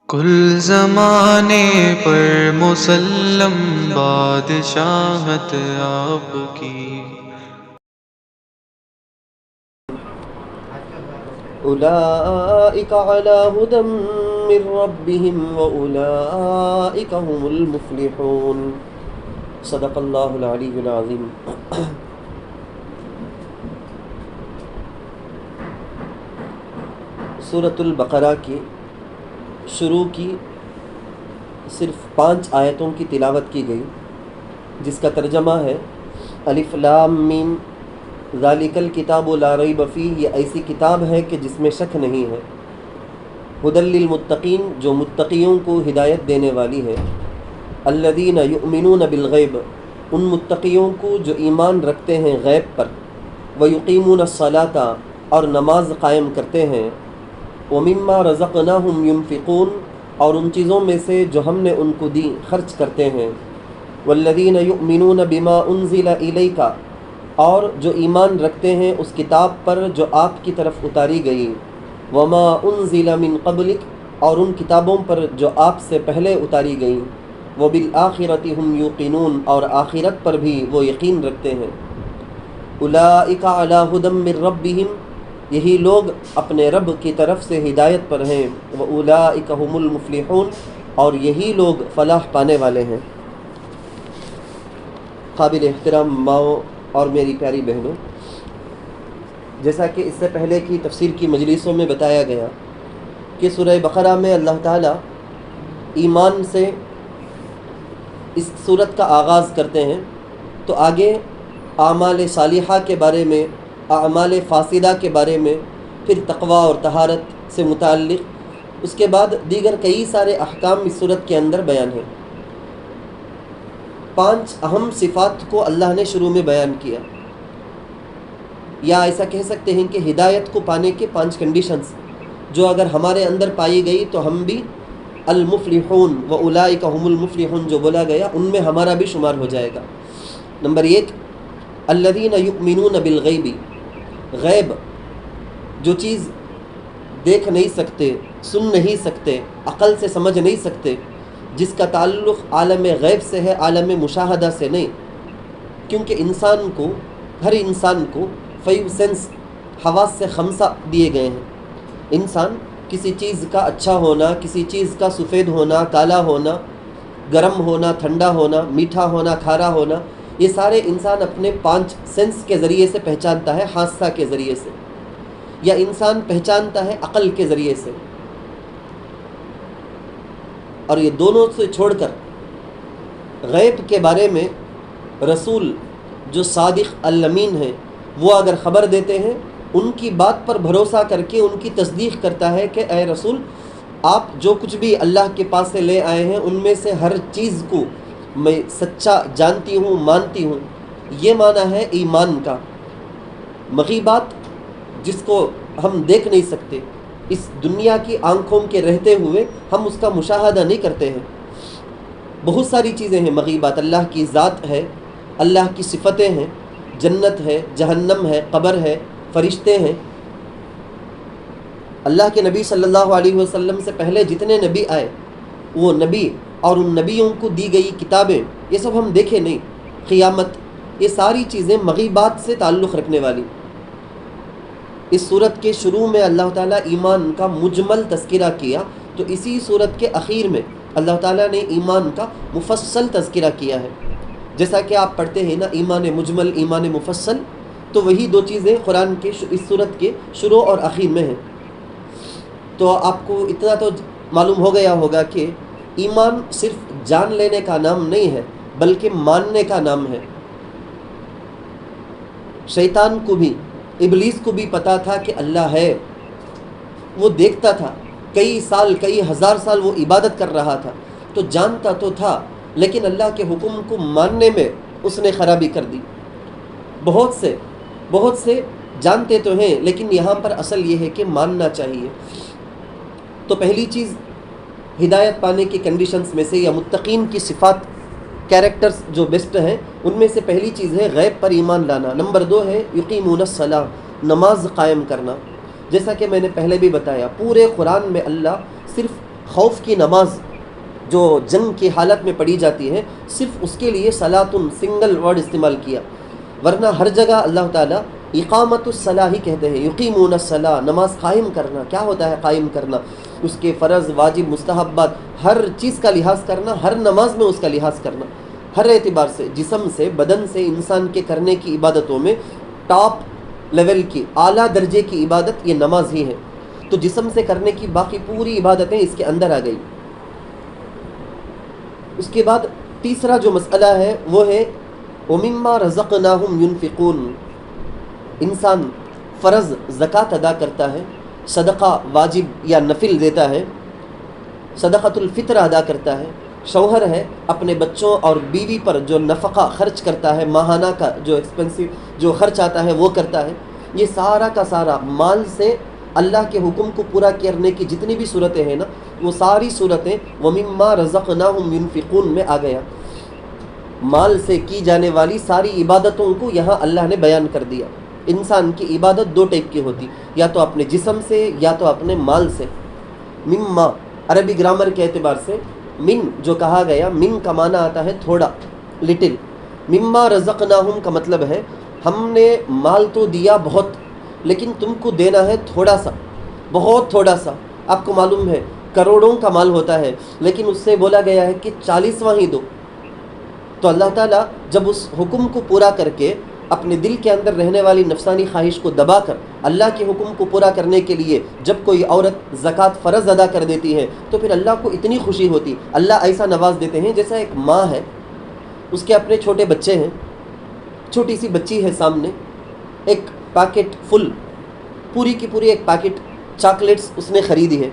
کل زمانے پر مسلم بادشاہت آپ کی۔ اولئک علی ھدی من ربہم واولئک هم المفلحون۔ صدق اللہ العلی العظیم۔ سورۃ البقرہ کی شروع کی صرف 5 آیتوں کی تلاوت کی گئی، جس کا ترجمہ ہے الف لام میم ذالک الکتاب لا ریب فیہ۔ یہ ایسی کتاب ہے کہ جس میں شک نہیں ہے۔ ھدی للمتقین، جو متقیوں کو ہدایت دینے والی ہے۔ الذین یؤمنون بالغیب، ان متقیوں کو جو ایمان رکھتے ہیں غیب پر۔ ویقیمون الصلاۃ، اور نماز قائم کرتے ہیں۔ ومما رزقناہم ینفقون، اور ان چیزوں میں سے جو ہم نے ان کو دی خرچ کرتے ہیں۔ والذین یؤمنون بما انزل الیک، اور جو ایمان رکھتے ہیں اس کتاب پر جو آپ کی طرف اتاری گئی۔ وما انزل من قبلک، اور ان کتابوں پر جو آپ سے پہلے اتاری گئیں۔ وبالآخرۃ ھم یوقنون، اور آخرت پر بھی وہ یقین رکھتے ہیں۔ اولئک علی ھدی من ربہم، یہی لوگ اپنے رب کی طرف سے ہدایت پر ہیں۔ وَأُولَئِكَ هُمُ الْمُفْلِحُونَ، اور یہی لوگ فلاح پانے والے ہیں۔ قابل احترام ماؤں اور میری پیاری بہنوں، جیسا کہ اس سے پہلے کی تفسیر کی مجلسوں میں بتایا گیا کہ سورہ بقرہ میں اللہ تعالیٰ ایمان سے اس صورت کا آغاز کرتے ہیں، تو آگے اعمال صالحہ کے بارے میں، اعمال فاسدہ کے بارے میں، پھر تقوی اور طہارت سے متعلق، اس کے بعد دیگر کئی سارے احکام اس صورت کے اندر بیان ہیں۔ 5 اہم صفات کو اللہ نے شروع میں بیان کیا، یا ایسا کہہ سکتے ہیں کہ ہدایت کو پانے کے 5 کنڈیشنز، جو اگر ہمارے اندر پائی گئی تو ہم بھی المفلحون واولئک هم المفلحون جو بولا گیا ان میں ہمارا بھی شمار ہو جائے گا۔ نمبر 1، الذین یؤمنون بالغیب، غیب جو چیز دیکھ نہیں سکتے، سن نہیں سکتے، عقل سے سمجھ نہیں سکتے، جس کا تعلق عالم غیب سے ہے، عالم مشاہدہ سے نہیں، کیونکہ انسان کو، ہر انسان کو 5 سینس، حواس سے 5 دیے گئے ہیں۔ انسان کسی چیز کا اچھا ہونا، کسی چیز کا سفید ہونا، کالا ہونا، گرم ہونا، ٹھنڈا ہونا، میٹھا ہونا، کھارا ہونا، یہ سارے انسان اپنے 5 سینس کے ذریعے سے پہچانتا ہے، حاسہ کے ذریعے سے، یا انسان پہچانتا ہے عقل کے ذریعے سے۔ اور یہ دونوں سے چھوڑ کر غیب کے بارے میں رسول جو صادق الامین ہیں، وہ اگر خبر دیتے ہیں، ان کی بات پر بھروسہ کر کے ان کی تصدیق کرتا ہے کہ اے رسول، آپ جو کچھ بھی اللہ کے پاس سے لے آئے ہیں ان میں سے ہر چیز کو میں سچا جانتی ہوں، مانتی ہوں۔ یہ معنی ہے ایمان کا۔ مغیبات جس کو ہم دیکھ نہیں سکتے، اس دنیا کی آنکھوں کے رہتے ہوئے ہم اس کا مشاہدہ نہیں کرتے ہیں۔ بہت ساری چیزیں ہیں مغیبات، اللہ کی ذات ہے، اللہ کی صفتیں ہیں، جنت ہے، جہنم ہے، قبر ہے، فرشتے ہیں۔ اللہ کے نبی صلی اللہ علیہ وسلم سے پہلے جتنے نبی آئے، وہ نبی اور ان نبیوں کو دی گئی کتابیں، یہ سب ہم دیکھے نہیں۔ قیامت، یہ ساری چیزیں مغیبات سے تعلق رکھنے والی۔ اس صورت کے شروع میں اللہ تعالیٰ ایمان کا مجمل تذکرہ کیا، تو اسی صورت کے اخیر میں اللہ تعالیٰ نے ایمان کا مفصل تذکرہ کیا ہے۔ جیسا کہ آپ پڑھتے ہیں نا، ایمان مجمل، ایمان مفصل، تو وہی 2 چیزیں قرآن کے اس صورت کے شروع اور اخیر میں ہیں۔ تو آپ کو اتنا تو معلوم ہو گیا ہوگا کہ ایمان صرف جان لینے کا نام نہیں ہے، بلکہ ماننے کا نام ہے۔ شیطان کو بھی، ابلیس کو بھی پتا تھا کہ اللہ ہے، وہ دیکھتا تھا، کئی سال، کئی ہزار سال وہ عبادت کر رہا تھا، تو جانتا تو تھا، لیکن اللہ کے حکم کو ماننے میں اس نے خرابی کر دی۔ بہت سے جانتے تو ہیں، لیکن یہاں پر اصل یہ ہے کہ ماننا چاہیے۔ تو پہلی چیز ہدایت پانے کی کنڈیشنز میں سے، یا متقین کی صفات، کیریکٹرز جو بیسٹ ہیں، ان میں سے پہلی چیز ہے غیب پر ایمان لانا۔ نمبر 2 ہے یقیمون الصلاۃ، نماز قائم کرنا۔ جیسا کہ میں نے پہلے بھی بتایا، پورے قرآن میں اللہ صرف خوف کی نماز جو جنگ کی حالت میں پڑھی جاتی ہے، صرف اس کے لیے صلاۃ سنگل ورڈ استعمال کیا، ورنہ ہر جگہ اللہ تعالیٰ اقامت الصلاح ہی کہتے ہیں، یقیمون الصلاح، نماز قائم کرنا۔ کیا ہوتا ہے قائم کرنا؟ اس کے فرض، واجب، مستحبات، ہر چیز کا لحاظ کرنا، ہر نماز میں اس کا لحاظ کرنا، ہر اعتبار سے، جسم سے، بدن سے، انسان کے کرنے کی عبادتوں میں ٹاپ لیول کی، اعلیٰ درجے کی عبادت یہ نماز ہی ہے۔ تو جسم سے کرنے کی باقی پوری عبادتیں اس کے اندر آ گئی۔ اس کے بعد تیسرا جو مسئلہ ہے وہ ہے وَمِمَّا رَزَقْنَاهُمْ يُنْفِقُونَ، انسان فرض زکوٰۃ ادا کرتا ہے، صدقہ واجب یا نفل دیتا ہے، صدقۃ الفطر ادا کرتا ہے، شوہر ہے اپنے بچوں اور بیوی پر جو نفقہ خرچ کرتا ہے، ماہانہ کا جو ایکسپینسو جو خرچ آتا ہے وہ کرتا ہے، یہ سارا کا سارا مال سے اللہ کے حکم کو پورا کرنے کی جتنی بھی صورتیں ہیں نا، وہ ساری صورتیں وَمِمَّا رَزَقْنَاهُمْ يُنْفِقُونَ میں آ گیا۔ مال سے کی جانے والی ساری عبادتوں کو یہاں اللہ نے بیان کر دیا۔ انسان کی عبادت دو ٹائپ کی ہوتی، یا تو اپنے جسم سے یا تو اپنے مال سے۔ مما عربی گرامر کے اعتبار سے من جو کہا گیا، من کا معنی آتا ہے تھوڑا، لٹل۔ مما رزقناہم کا مطلب ہے ہم نے مال تو دیا بہت، لیکن تم کو دینا ہے تھوڑا سا، بہت تھوڑا سا۔ آپ کو معلوم ہے کروڑوں کا مال ہوتا ہے، لیکن اس سے بولا گیا ہے کہ 40واں ہی دو۔ تو اللہ تعالیٰ جب اس حکم کو پورا کر کے اپنے دل کے اندر رہنے والی نفسانی خواہش کو دبا کر اللہ کے حکم کو پورا کرنے کے لیے جب کوئی عورت زکوٰۃ فرض ادا کر دیتی ہے تو پھر اللہ کو اتنی خوشی ہوتی، اللہ ایسا نواز دیتے ہیں جیسا ایک ماں ہے، اس کے اپنے چھوٹے بچے ہیں، چھوٹی سی بچی ہے سامنے، ایک پیکٹ فل، پوری کی پوری ایک پیکٹ چاکلیٹس اس نے خریدی ہے،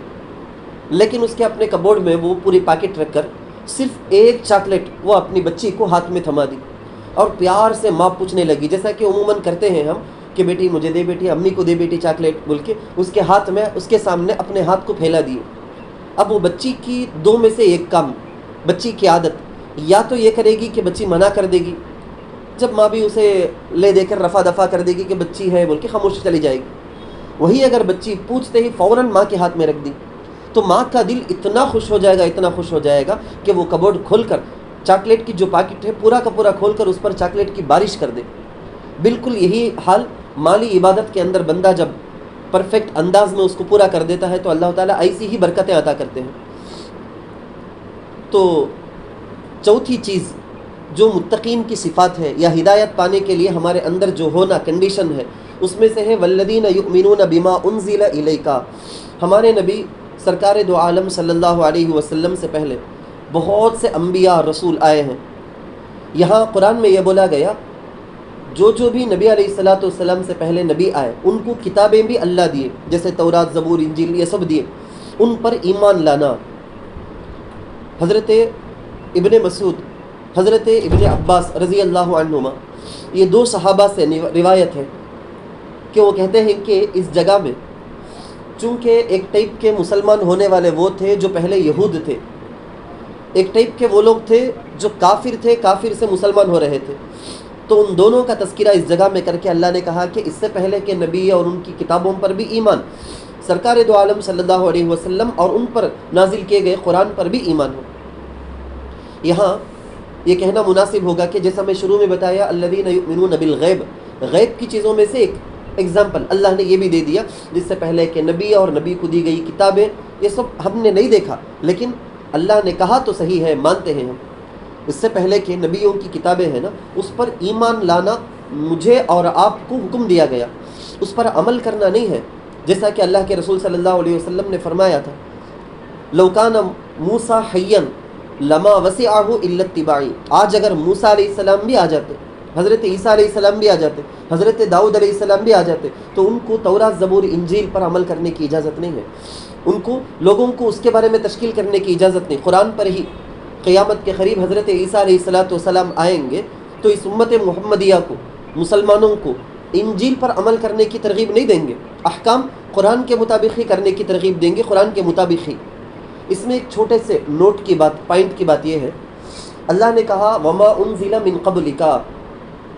لیکن اس کے اپنے کبورڈ میں وہ پوری پیکٹ رکھ کر صرف ایک چاکلیٹ وہ اپنی بچی کو ہاتھ میں تھما دی، اور پیار سے ماں پوچھنے لگی، جیسا کہ عموماً کرتے ہیں ہم کہ بیٹی مجھے دے، بیٹی امی کو دے، بیٹی چاکلیٹ بول کے اس کے ہاتھ میں، اس کے سامنے اپنے ہاتھ کو پھیلا دیے۔ اب وہ بچی کی دو میں سے ایک کام، بچی کی عادت یا تو یہ کرے گی کہ بچی منع کر دے گی، جب ماں بھی اسے لے دے کر رفع دفع کر دے گی کہ بچی ہے بول کے خاموش چلی جائے گی، وہی اگر بچی پوچھتے ہی فوراً ماں کے ہاتھ میں رکھ دی تو ماں کا دل اتنا خوش ہو جائے گا، اتنا خوش ہو جائے گا کہ وہ کبورڈ کھول کر چاکلیٹ کی جو پیکٹ ہے پورا کا پورا کھول کر اس پر چاکلیٹ کی بارش کر دے۔ بالکل یہی حال مالی عبادت کے اندر بندہ جب پرفیکٹ انداز میں اس کو پورا کر دیتا ہے تو اللہ تعالیٰ ایسی ہی برکتیں عطا کرتے ہیں۔ تو چوتھی چیز جو متقین کی صفات ہے یا ہدایت پانے کے لیے ہمارے اندر جو ہونا کنڈیشن ہے، اس میں سے ہے والذین یؤمنون بما انزل الیک۔ ہمارے نبی سرکار دو عالم صلی اللہ علیہ وسلم سے پہلے بہت سے انبیاء رسول آئے ہیں۔ یہاں قرآن میں یہ بولا گیا جو بھی نبی علیہ الصلاۃ والسلام سے پہلے نبی آئے ان کو کتابیں بھی اللہ دیے، جیسے تورات، زبور، انجیل، یہ سب دیے، ان پر ایمان لانا۔ حضرت ابن مسعود، حضرت ابن عباس رضی اللہ عنہما، یہ دو صحابہ سے روایت ہے کہ وہ کہتے ہیں کہ اس جگہ میں چونکہ ایک ٹائپ کے مسلمان ہونے والے وہ تھے جو پہلے یہود تھے، ایک ٹائپ کے وہ لوگ تھے جو کافر تھے، کافر سے مسلمان ہو رہے تھے، تو ان دونوں کا تذکرہ اس جگہ میں کر کے اللہ نے کہا کہ اس سے پہلے کے نبی اور ان کی کتابوں پر بھی ایمان، سرکار دو عالم صلی اللہ علیہ وسلم اور ان پر نازل کیے گئے قرآن پر بھی ایمان ہو۔ یہاں یہ کہنا مناسب ہوگا کہ جیسا میں شروع میں بتایا الذین یؤمنون بالغیب، غیب کی چیزوں میں سے ایک ایگزامپل اللہ نے یہ بھی دے دیا، جس سے پہلے کہ نبی اور نبی کو دی گئی کتابیں، یہ سب ہم نے نہیں دیکھا لیکن اللہ نے کہا تو صحیح ہے، مانتے ہیں ہم۔ اس سے پہلے کہ نبیوں کی کتابیں ہیں نا، اس پر ایمان لانا مجھے اور آپ کو حکم دیا گیا، اس پر عمل کرنا نہیں ہے، جیسا کہ اللہ کے رسول صلی اللہ علیہ وسلم نے فرمایا تھا لو کان موسیٰ حیا لما وسعہ الا اتباعی۔ آج اگر موسیٰ علیہ السلام بھی آ جاتے، حضرت عیسیٰ علیہ السلام بھی آ جاتے، حضرت داؤد علیہ السلام بھی آ جاتے، تو ان کو تورات، زبور، انجیل پر عمل کرنے کی اجازت نہیں ہے، ان کو لوگوں کو اس کے بارے میں تشکیل کرنے کی اجازت نہیں۔ قرآن پر ہی قیامت کے قریب حضرت عیسیٰ علیہ السلام آئیں گے تو اس امت محمدیہ کو، مسلمانوں کو انجیل پر عمل کرنے کی ترغیب نہیں دیں گے، احکام قرآن کے مطابق ہی کرنے کی ترغیب دیں گے، قرآن کے مطابق ہی۔ اس میں ایک چھوٹے سے نوٹ کی بات، پوائنٹ کی بات یہ ہے، اللہ نے کہا وما انزل من قبلک،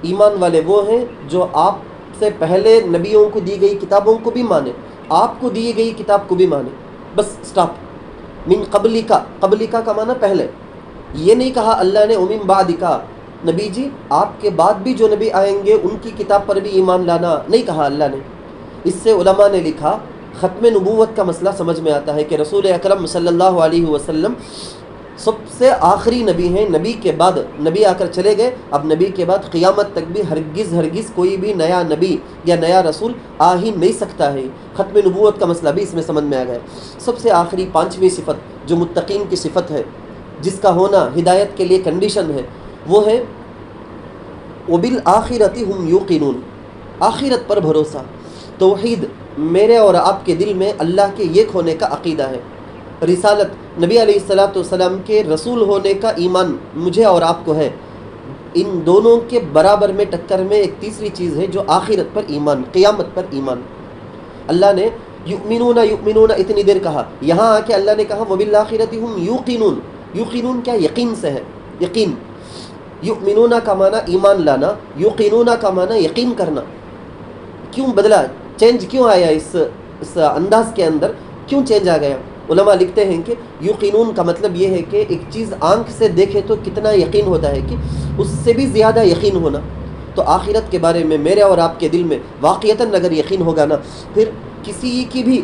ایمان والے وہ ہیں جو آپ سے پہلے نبیوں کو دی گئی کتابوں کو بھی مانے، آپ کو دی گئی کتاب کو بھی مانے، بس سٹاپ۔ من قبلکا، قبلکا کا معنی پہلے، یہ نہیں کہا اللہ نے ومن بعدکا، نبی جی آپ کے بعد بھی جو نبی آئیں گے ان کی کتاب پر بھی ایمان لانا، نہیں کہا اللہ نے۔ اس سے علماء نے لکھا ختم نبوت کا مسئلہ سمجھ میں آتا ہے کہ رسول اکرم صلی اللہ علیہ وسلم سب سے آخری نبی ہیں، نبی کے بعد نبی آ کر چلے گئے، اب نبی کے بعد قیامت تک بھی ہرگز کوئی بھی نیا نبی یا نیا رسول آ ہی نہیں سکتا ہے۔ ختم نبوت کا مسئلہ بھی اس میں سمجھ میں آ گیا۔ سب سے آخری پانچویں صفت جو متقین کی صفت ہے، جس کا ہونا ہدایت کے لیے کنڈیشن ہے، وہ ہے وَبِالْآخِرَةِ هُمْ يُوقِنُونَ، آخرت پر بھروسہ۔ توحید میرے اور آپ کے دل میں اللہ کے ایک ہونے کا عقیدہ ہے، رسالت نبی علیہ السلام کے رسول ہونے کا ایمان مجھے اور آپ کو ہے۔ ان دونوں کے برابر میں ٹکر میں ایک تیسری چیز ہے جو آخرت پر ایمان، قیامت پر ایمان۔ اللہ نے یؤمنون یؤمنون اتنی دیر کہا، یہاں آ کے اللہ نے کہا وبالآخرۃ ہم یوقنون، یوقنون کیا؟ یقین سے ہے، یقین۔ یؤمنون کا معنی ایمان لانا، یوقنون کا معنی یقین کرنا۔ کیوں بدلا، چینج کیوں آیا اس انداز کے اندر، کیوں چینج آ گیا؟ علماء لکھتے ہیں کہ یقینون کا مطلب یہ ہے کہ ایک چیز آنکھ سے دیکھے تو کتنا یقین ہوتا ہے کہ اس سے بھی زیادہ یقین ہونا۔ تو آخرت کے بارے میں میرے اور آپ کے دل میں واقعتاً اگر یقین ہوگا نا، پھر کسی کی بھی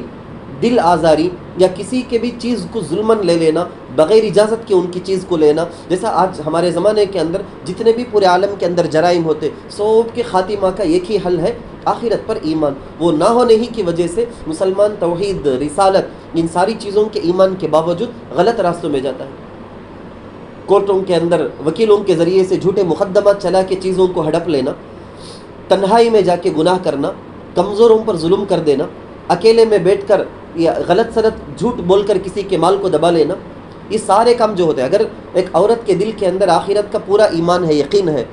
دل آزاری یا کسی کے بھی چیز کو ظلماً لے لینا، بغیر اجازت کے ان کی چیز کو لینا، جیسا آج ہمارے زمانے کے اندر جتنے بھی پورے عالم کے اندر جرائم ہوتے، سب کے خاتمہ کا ایک ہی حل ہے، آخرت پر ایمان۔ وہ نہ ہونے ہی کی وجہ سے مسلمان توحید، رسالت، ان ساری چیزوں کے ایمان کے باوجود غلط راستوں میں جاتا ہے۔ کورٹوں کے اندر وکیلوں کے ذریعے سے جھوٹے مقدمات چلا کے چیزوں کو ہڑپ لینا، تنہائی میں جا کے گناہ کرنا، کمزوروں پر ظلم کر دینا، اکیلے میں بیٹھ کر یا غلط سلط جھوٹ بول کر کسی کے مال کو دبا لینا، یہ سارے کام جو ہوتے ہیں، اگر ایک عورت کے دل کے اندر آخرت کا پورا ایمان ہے، یقین ہے،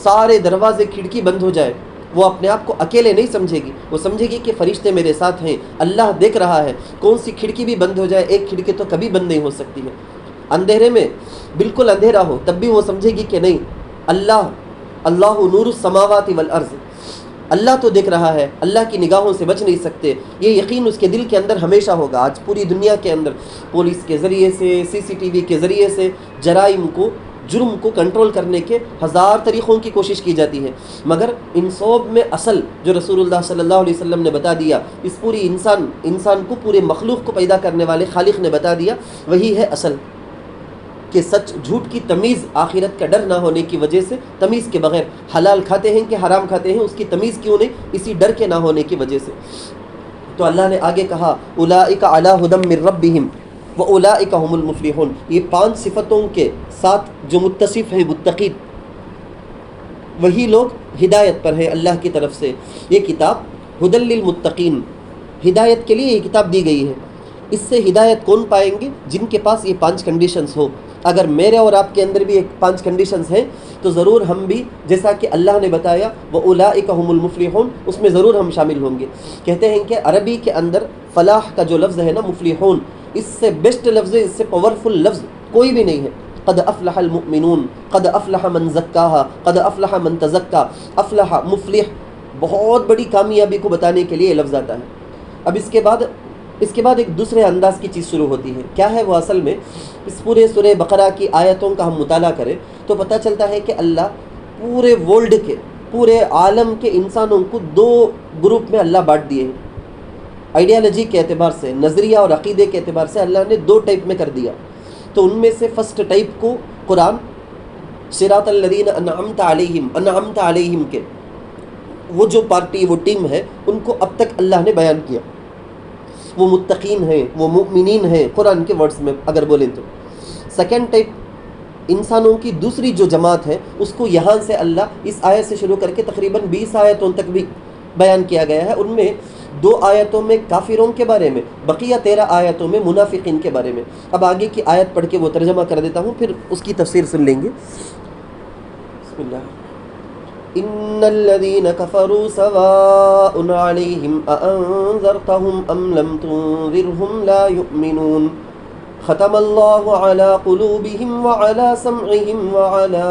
سارے دروازے کھڑکی بند ہو جائے، وہ اپنے آپ کو اکیلے نہیں سمجھے گی، وہ سمجھے گی کہ فرشتے میرے ساتھ ہیں، اللہ دیکھ رہا ہے، کون سی کھڑکی بھی بند ہو جائے، ایک کھڑکی تو کبھی بند نہیں ہو سکتی ہے۔ اندھیرے میں بالکل اندھیرا ہو تب بھی وہ سمجھے گی کہ نہیں، اللہ نور السماوات والارض، اللہ تو دیکھ رہا ہے، اللہ کی نگاہوں سے بچ نہیں سکتے۔ یہ یقین اس کے دل کے اندر ہمیشہ ہوگا۔ آج پوری دنیا کے اندر پولیس کے ذریعے سے، CCTV کے ذریعے سے جرائم کو، جرم کو کنٹرول کرنے کے ہزار طریقوں کی کوشش کی جاتی ہے، مگر ان سب میں اصل جو رسول اللہ صلی اللہ علیہ وسلم نے بتا دیا، اس پوری انسان کو، پورے مخلوق کو پیدا کرنے والے خالق نے بتا دیا، وہی ہے اصل، کہ سچ جھوٹ کی تمیز آخرت کا ڈر نہ ہونے کی وجہ سے تمیز کے بغیر حلال کھاتے ہیں کہ حرام کھاتے ہیں، اس کی تمیز کیوں نہیں؟ اسی ڈر کے نہ ہونے کی وجہ سے۔ تو اللہ نے آگے کہا اولئک علی ھدی من ربہم واولئک ھم المفلحون، یہ 5 صفتوں کے ساتھ جو متصف ہیں متقین، وہی لوگ ہدایت پر ہیں اللہ کی طرف سے۔ یہ کتاب ھدی للمتقین، ہدایت کے لیے یہ کتاب دی گئی ہے۔ اس سے ہدایت کون پائیں گے؟ جن کے پاس یہ 5 کنڈیشنز ہو۔ اگر میرے اور آپ کے اندر بھی 5 کنڈیشنز ہیں تو ضرور ہم بھی، جیسا کہ اللہ نے بتایا وَأُولَئِكَ هُمُ الْمُفْلِحُونَ، اس میں ضرور ہم شامل ہوں گے۔ کہتے ہیں کہ عربی کے اندر فلاح کا جو لفظ ہے نا، مفلحون، اس سے بیسٹ لفظ ہے، اس سے پاورفل لفظ کوئی بھی نہیں ہے۔ قد افلح المؤمنون، قد افلح من زکاها، قد افلح من تزکا، افلح، مفلح، بہت بڑی کامیابی کو بتانے کے لیے یہ لفظ آتا ہے۔ اب اس کے بعد ایک دوسرے انداز کی چیز شروع ہوتی ہے۔ کیا ہے وہ؟ اصل میں اس پورے سورہ بقرہ کی آیتوں کا ہم مطالعہ کریں تو پتہ چلتا ہے کہ اللہ پورے ورلڈ کے، پورے عالم کے انسانوں کو 2 گروپ میں اللہ بانٹ دیے ہیں۔ آئیڈیالوجی کے اعتبار سے، نظریہ اور عقیدے کے اعتبار سے اللہ نے 2 ٹائپ میں کر دیا۔ تو ان میں سے فرسٹ ٹائپ کو قرآن صراط الذین انعمت علیہم کے وہ جو پارٹی، وہ ٹیم ہے، ان کو اب تک اللہ نے بیان کیا، وہ متقین ہیں، وہ مؤمنین ہیں قرآن کے ورڈز میں اگر بولیں تو۔ سیکنڈ ٹائپ انسانوں کی دوسری جو جماعت ہے، اس کو یہاں سے اللہ اس آیت سے شروع کر کے تقریباً 20 آیتوں تک بھی بیان کیا گیا ہے۔ ان میں 2 آیتوں میں کافروں کے بارے میں، بقیہ 13 آیتوں میں منافقین کے بارے میں۔ اب آگے کی آیت پڑھ کے وہ ترجمہ کر دیتا ہوں، پھر اس کی تفسیر سن لیں گے۔ بسم اللہ۔ ان الذين كفروا سواء عليهم أأنذرتهم ام لم تنذرهم لا يؤمنون ختم الله على قلوبهم وعلى سمعهم وعلى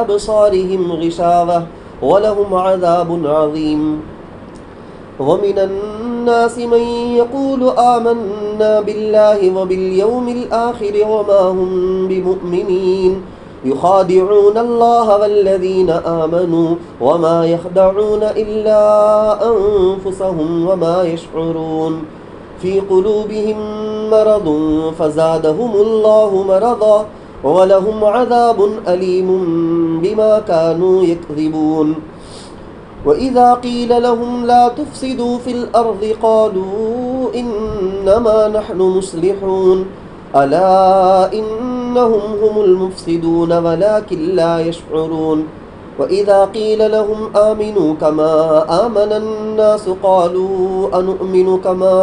أبصارهم غشاوة ولهم عذاب عظيم ومن الناس من يقول آمنا آمنا بالله وباليوم الآخر وما هم بمؤمنين يخادعون الله والذين آمنوا وما يخدعون إلا أنفسهم وما يشعرون في قلوبهم مرض فزادهم الله مرضا ولهم عذاب أليم بما كانوا يكذبون وإذا قيل لهم لا تفسدوا في الأرض قالوا إنما نحن مصلحون ألا إنهم هم المفسدون ولكن لا يشعرون وإذا قيل لهم آمنوا كما آمن الناس قالوا أنؤمن كما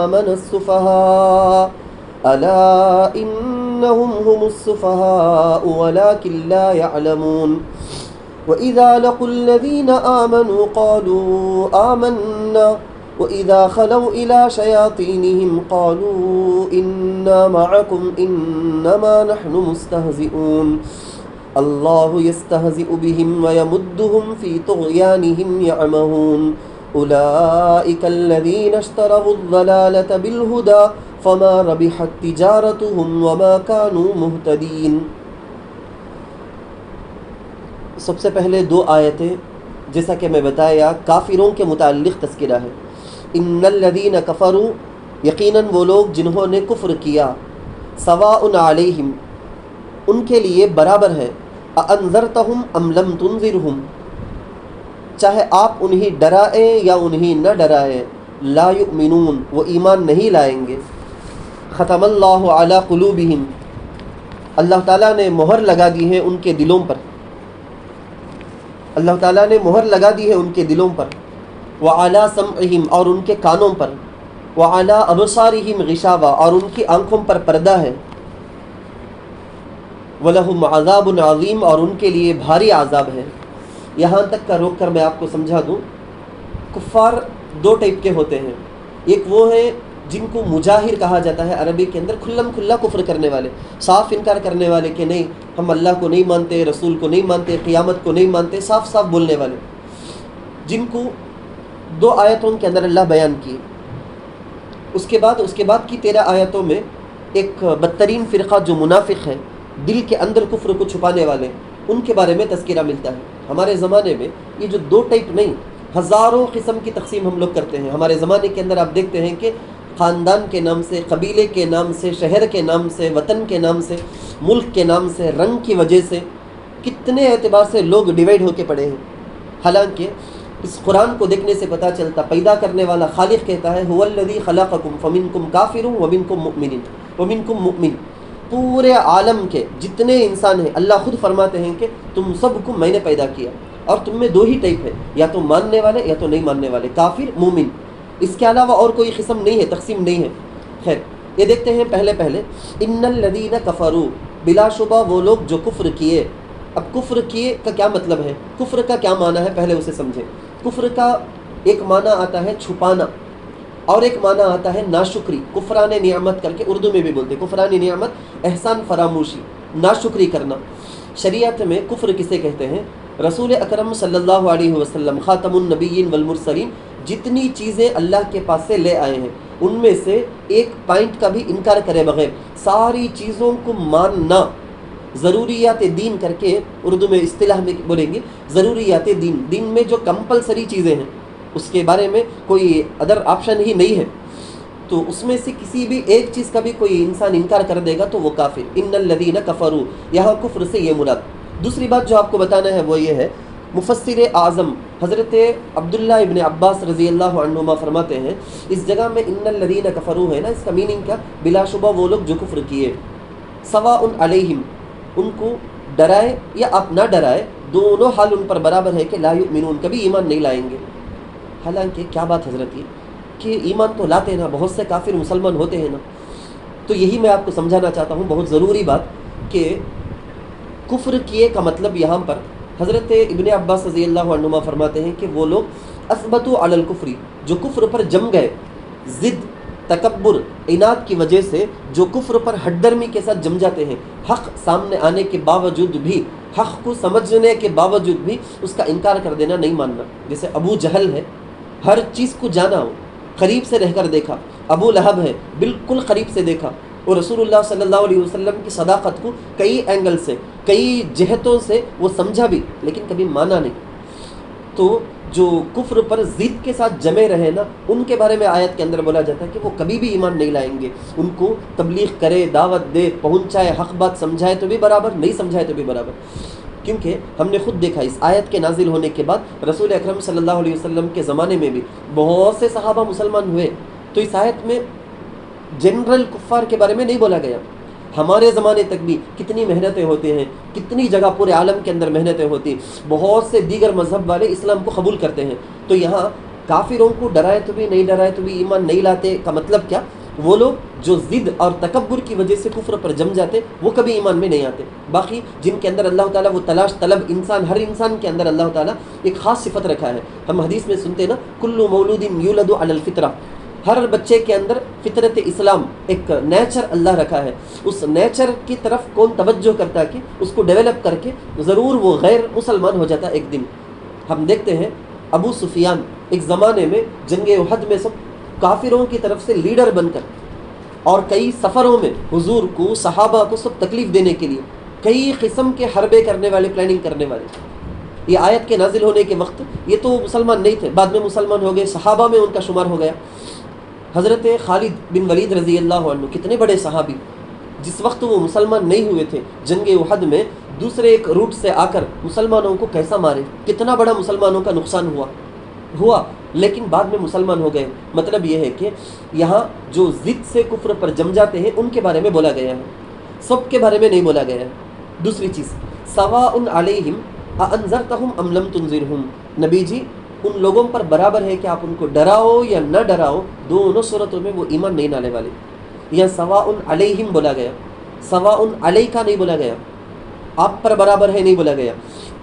آمن السفهاء ألا إنهم هم السفهاء ولكن لا يعلمون وإذا لقوا الذين آمنوا قالوا آمنا وإذا خلوا إلى شياطينهم قالوا إنا معكم إنما نحن مستهزئون الله يستهزئ بهم ويمدهم في طغيانهم يعمهون أولئك الذين اشتروا الضلالة بالهدى فما ربحت تجارتهم وما كانوا مهتدين. سب سے پہلے دو آیتیں جیسا کہ میں بتایا کافروں کے متعلق تذکرہ ہے. ان الذین کفروا، یقیناً وہ لوگ جنہوں نے کفر کیا، سواء علیہم، ان کے لیے برابر ہے، انذرتہم ام لم تنذرہم، چاہے آپ انہیں ڈرائیں یا انہیں نہ ڈرائیں، لا یؤمنون، وہ ایمان نہیں لائیں گے. ختم اللہ علی قلوبہم، اللہ تعالیٰ نے مہر لگا دی ہے ان کے دلوں پر، اللہ تعالیٰ نے مہر لگا دی ہے ان کے دلوں پر. وعلی سمعہم، اور ان کے کانوں پر. وعلی ابصارہم غشاوہ، اور ان کی آنکھوں پر پردہ ہے. وَلَهُمْ عَذَابٌ عَظِيمٌ، اور ان کے لیے بھاری عذاب ہے. یہاں تک کا روک کر میں آپ کو سمجھا دوں، کفار دو ٹائپ کے ہوتے ہیں. ایک وہ ہیں جن کو مجاہر کہا جاتا ہے عربی کے اندر، کھلم کھلا کفر کرنے والے، صاف انکار کرنے والے کہ نہیں ہم اللہ کو نہیں مانتے، رسول کو نہیں مانتے، قیامت کو نہیں مانتے، صاف صاف بولنے والے، جن کو دو آیتوں کے اندر اللہ بیان کیے. اس کے بعد کی 13 آیتوں میں ایک بدترین فرقہ جو منافق ہے، دل کے اندر کفر کو چھپانے والے، ان کے بارے میں تذکرہ ملتا ہے. ہمارے زمانے میں یہ جو دو ٹائپ نہیں، ہزاروں قسم کی تقسیم ہم لوگ کرتے ہیں. ہمارے زمانے کے اندر آپ دیکھتے ہیں کہ خاندان کے نام سے، قبیلے کے نام سے، شہر کے نام سے، وطن کے نام سے، ملک کے نام سے، رنگ کی وجہ سے کتنے اعتبار سے لوگ ڈیوائیڈ ہو کے پڑے ہیں. حالانکہ اس قرآن کو دیکھنے سے پتہ چلتا، پیدا کرنے والا خالق کہتا ہے هو الذی خلقکم فمنکم کافر ومنکم مؤمن ومنکم مؤمن. پورے عالم کے جتنے انسان ہیں اللہ خود فرماتے ہیں کہ تم سب کو میں نے پیدا کیا، اور تم میں دو ہی ٹائپ ہے، یا تو ماننے والے یا تو نہیں ماننے والے، کافر مومن. اس کے علاوہ اور کوئی قسم نہیں ہے، تقسیم نہیں ہے. خیر، یہ دیکھتے ہیں پہلے ان الذین کفروا، بلا شبہ وہ لوگ جو کفر کیے. اب کفر کیے کا کیا مطلب ہے، کفر کا کیا معنی ہے، پہلے اسے سمجھیں. کفر کا ایک معنی آتا ہے چھپانا، اور ایک معنی آتا ہے ناشکری، کفران نعمت کر کے اردو میں بھی بولتے ہیں. کفران نعمت احسان فراموشی، ناشکری کرنا. شریعت میں کفر کسے کہتے ہیں؟ رسول اکرم صلی اللہ علیہ وسلم خاتم النبیین والمرسلین جتنی چیزیں اللہ کے پاس سے لے آئے ہیں، ان میں سے ایک پوائنٹ کا بھی انکار کرے بغیر ساری چیزوں کو ماننا، ضروریات دین کر کے اردو میں اصطلاح میں بولیں گے ضروریات دین. دین میں جو کمپلسری چیزیں ہیں اس کے بارے میں کوئی ادر آپشن ہی نہیں ہے، تو اس میں سے کسی بھی ایک چیز کا بھی کوئی انسان انکار کر دے گا تو وہ کافر. ان الذین کفروا، یہاں کفر سے یہ مراد. دوسری بات جو آپ کو بتانا ہے وہ یہ ہے، مفسر اعظم حضرت عبداللہ ابن عباس رضی اللہ عنہما فرماتے ہیں اس جگہ میں ان الذین کفروا ہے نا، اس کا میننگ کیا؟ بلا شبہ وہ لوگ جو کفر کیے، سواء علیہم، ان کو ڈرائے یا آپ نہ ڈرائے، دونوں حال ان پر برابر ہے کہ لا یؤمنون، کبھی ایمان نہیں لائیں گے. حالانکہ کیا بات حضرت یہ کہ ایمان تو لاتے ہیں نا، بہت سے کافر مسلمان ہوتے ہیں نا. تو یہی میں آپ کو سمجھانا چاہتا ہوں بہت ضروری بات کہ کفر کیے کا مطلب یہاں پر حضرت ابن عباس رضی اللہ عنہما فرماتے ہیں کہ وہ لوگ اثبتوا علی الکفر، جو کفر پر جم گئے، ضد، تکبر، عناد کی وجہ سے جو کفر پر ہٹ درمی کے ساتھ جم جاتے ہیں، حق سامنے آنے کے باوجود بھی، حق کو سمجھنے کے باوجود بھی اس کا انکار کر دینا، نہیں ماننا. جیسے ابو جہل ہے، ہر چیز کو جانا ہو، قریب سے رہ کر دیکھا، ابو لہب ہے بالکل قریب سے دیکھا، اور رسول اللہ صلی اللہ علیہ وسلم کی صداقت کو کئی اینگل سے، کئی جہتوں سے وہ سمجھا بھی، لیکن کبھی مانا نہیں۔ تو جو کفر پر ضد کے ساتھ جمے رہے نا، ان کے بارے میں آیت کے اندر بولا جاتا ہے کہ وہ کبھی بھی ایمان نہیں لائیں گے۔ ان کو تبلیغ کرے، دعوت دے، پہنچائے، حق بات سمجھائے تو بھی برابر، نہیں سمجھائے تو بھی برابر، کیونکہ ہم نے خود دیکھا اس آیت کے نازل ہونے کے بعد رسول اکرم صلی اللہ علیہ وسلم کے زمانے میں بھی بہت سے صحابہ مسلمان ہوئے۔ تو اس آیت میں جنرل کفار کے بارے میں نہیں بولا گیا، ہمارے زمانے تک بھی کتنی محنتیں ہوتے ہیں، کتنی جگہ پورے عالم کے اندر محنتیں ہوتی ہیں، بہت سے دیگر مذہب والے اسلام کو قبول کرتے ہیں۔ تو یہاں کافروں کو ڈرائے تو بھی نہیں ڈرائے تو بھی ایمان نہیں لاتے کا مطلب کیا؟ وہ لوگ جو ضد اور تکبر کی وجہ سے کفر پر جم جاتے وہ کبھی ایمان میں نہیں آتے۔ باقی جن کے اندر اللہ تعالیٰ وہ تلاش طلب انسان، ہر انسان کے اندر اللہ تعالیٰ ایک خاص صفت رکھا ہے۔ ہم حدیث میں سنتے ہیں نا، کل مولود یولد علی الفطرہ، ہر بچے کے اندر فطرت اسلام ایک نیچر اللہ رکھا ہے، اس نیچر کی طرف کون توجہ کرتا ہے کہ اس کو ڈیولپ کر کے ضرور وہ غیر مسلمان ہو جاتا ایک دن۔ ہم دیکھتے ہیں ابو سفیان ایک زمانے میں جنگ احد میں سب کافروں کی طرف سے لیڈر بن کر، اور کئی سفروں میں حضور کو، صحابہ کو سب تکلیف دینے کے لیے کئی قسم کے حربے کرنے والے، پلاننگ کرنے والے۔ یہ آیت کے نازل ہونے کے وقت یہ تو مسلمان نہیں تھے، بعد میں مسلمان ہو گئے، صحابہ میں ان کا شمار ہو گیا۔ حضرت خالد بن ولید رضی اللہ عنہ کتنے بڑے صحابی، جس وقت وہ مسلمان نہیں ہوئے تھے، جنگ احد میں دوسرے ایک روٹ سے آ کر مسلمانوں کو کیسا مارے، کتنا بڑا مسلمانوں کا نقصان ہوا، لیکن بعد میں مسلمان ہو گئے۔ مطلب یہ ہے کہ یہاں جو ضد سے کفر پر جم جاتے ہیں ان کے بارے میں بولا گیا ہے، سب کے بارے میں نہیں بولا گیا ہے۔ دوسری چیز، سواء علیہم اانذرتہم ام لم تنذرہم، نبی جی ان لوگوں پر برابر ہے کہ آپ ان کو ڈراؤ یا نہ ڈراؤ، دونوں صورتوں میں وہ ایمان نہیں لانے والے۔ یا سواء علیہم بولا گیا، سواء علیکا نہیں بولا گیا، آپ پر برابر ہے نہیں بولا گیا،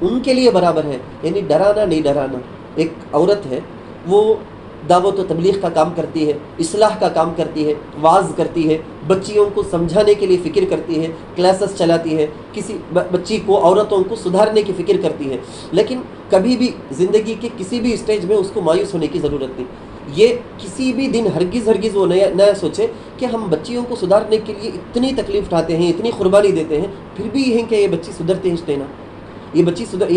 ان کے لیے برابر ہے، یعنی ڈرانا نہیں ڈرانا۔ ایک عورت ہے، وہ دعوت و تبلیغ کا کام کرتی ہے، اصلاح کا کام کرتی ہے، واعظ کرتی ہے، بچیوں کو سمجھانے کے لیے فکر کرتی ہے، کلاسز چلاتی ہے، کسی بچی کو، عورتوں کو سدھارنے کی فکر کرتی ہے، لیکن کبھی بھی زندگی کے کسی بھی اسٹیج میں اس کو مایوس ہونے کی ضرورت نہیں۔ یہ کسی بھی دن ہرگز وہ نیا سوچے کہ ہم بچیوں کو سدھارنے کے لیے اتنی تکلیف اٹھاتے ہیں، اتنی قربانی دیتے ہیں، پھر بھی یہ ہے کہ یہ بچی سدھرتے ہیں نا، یہ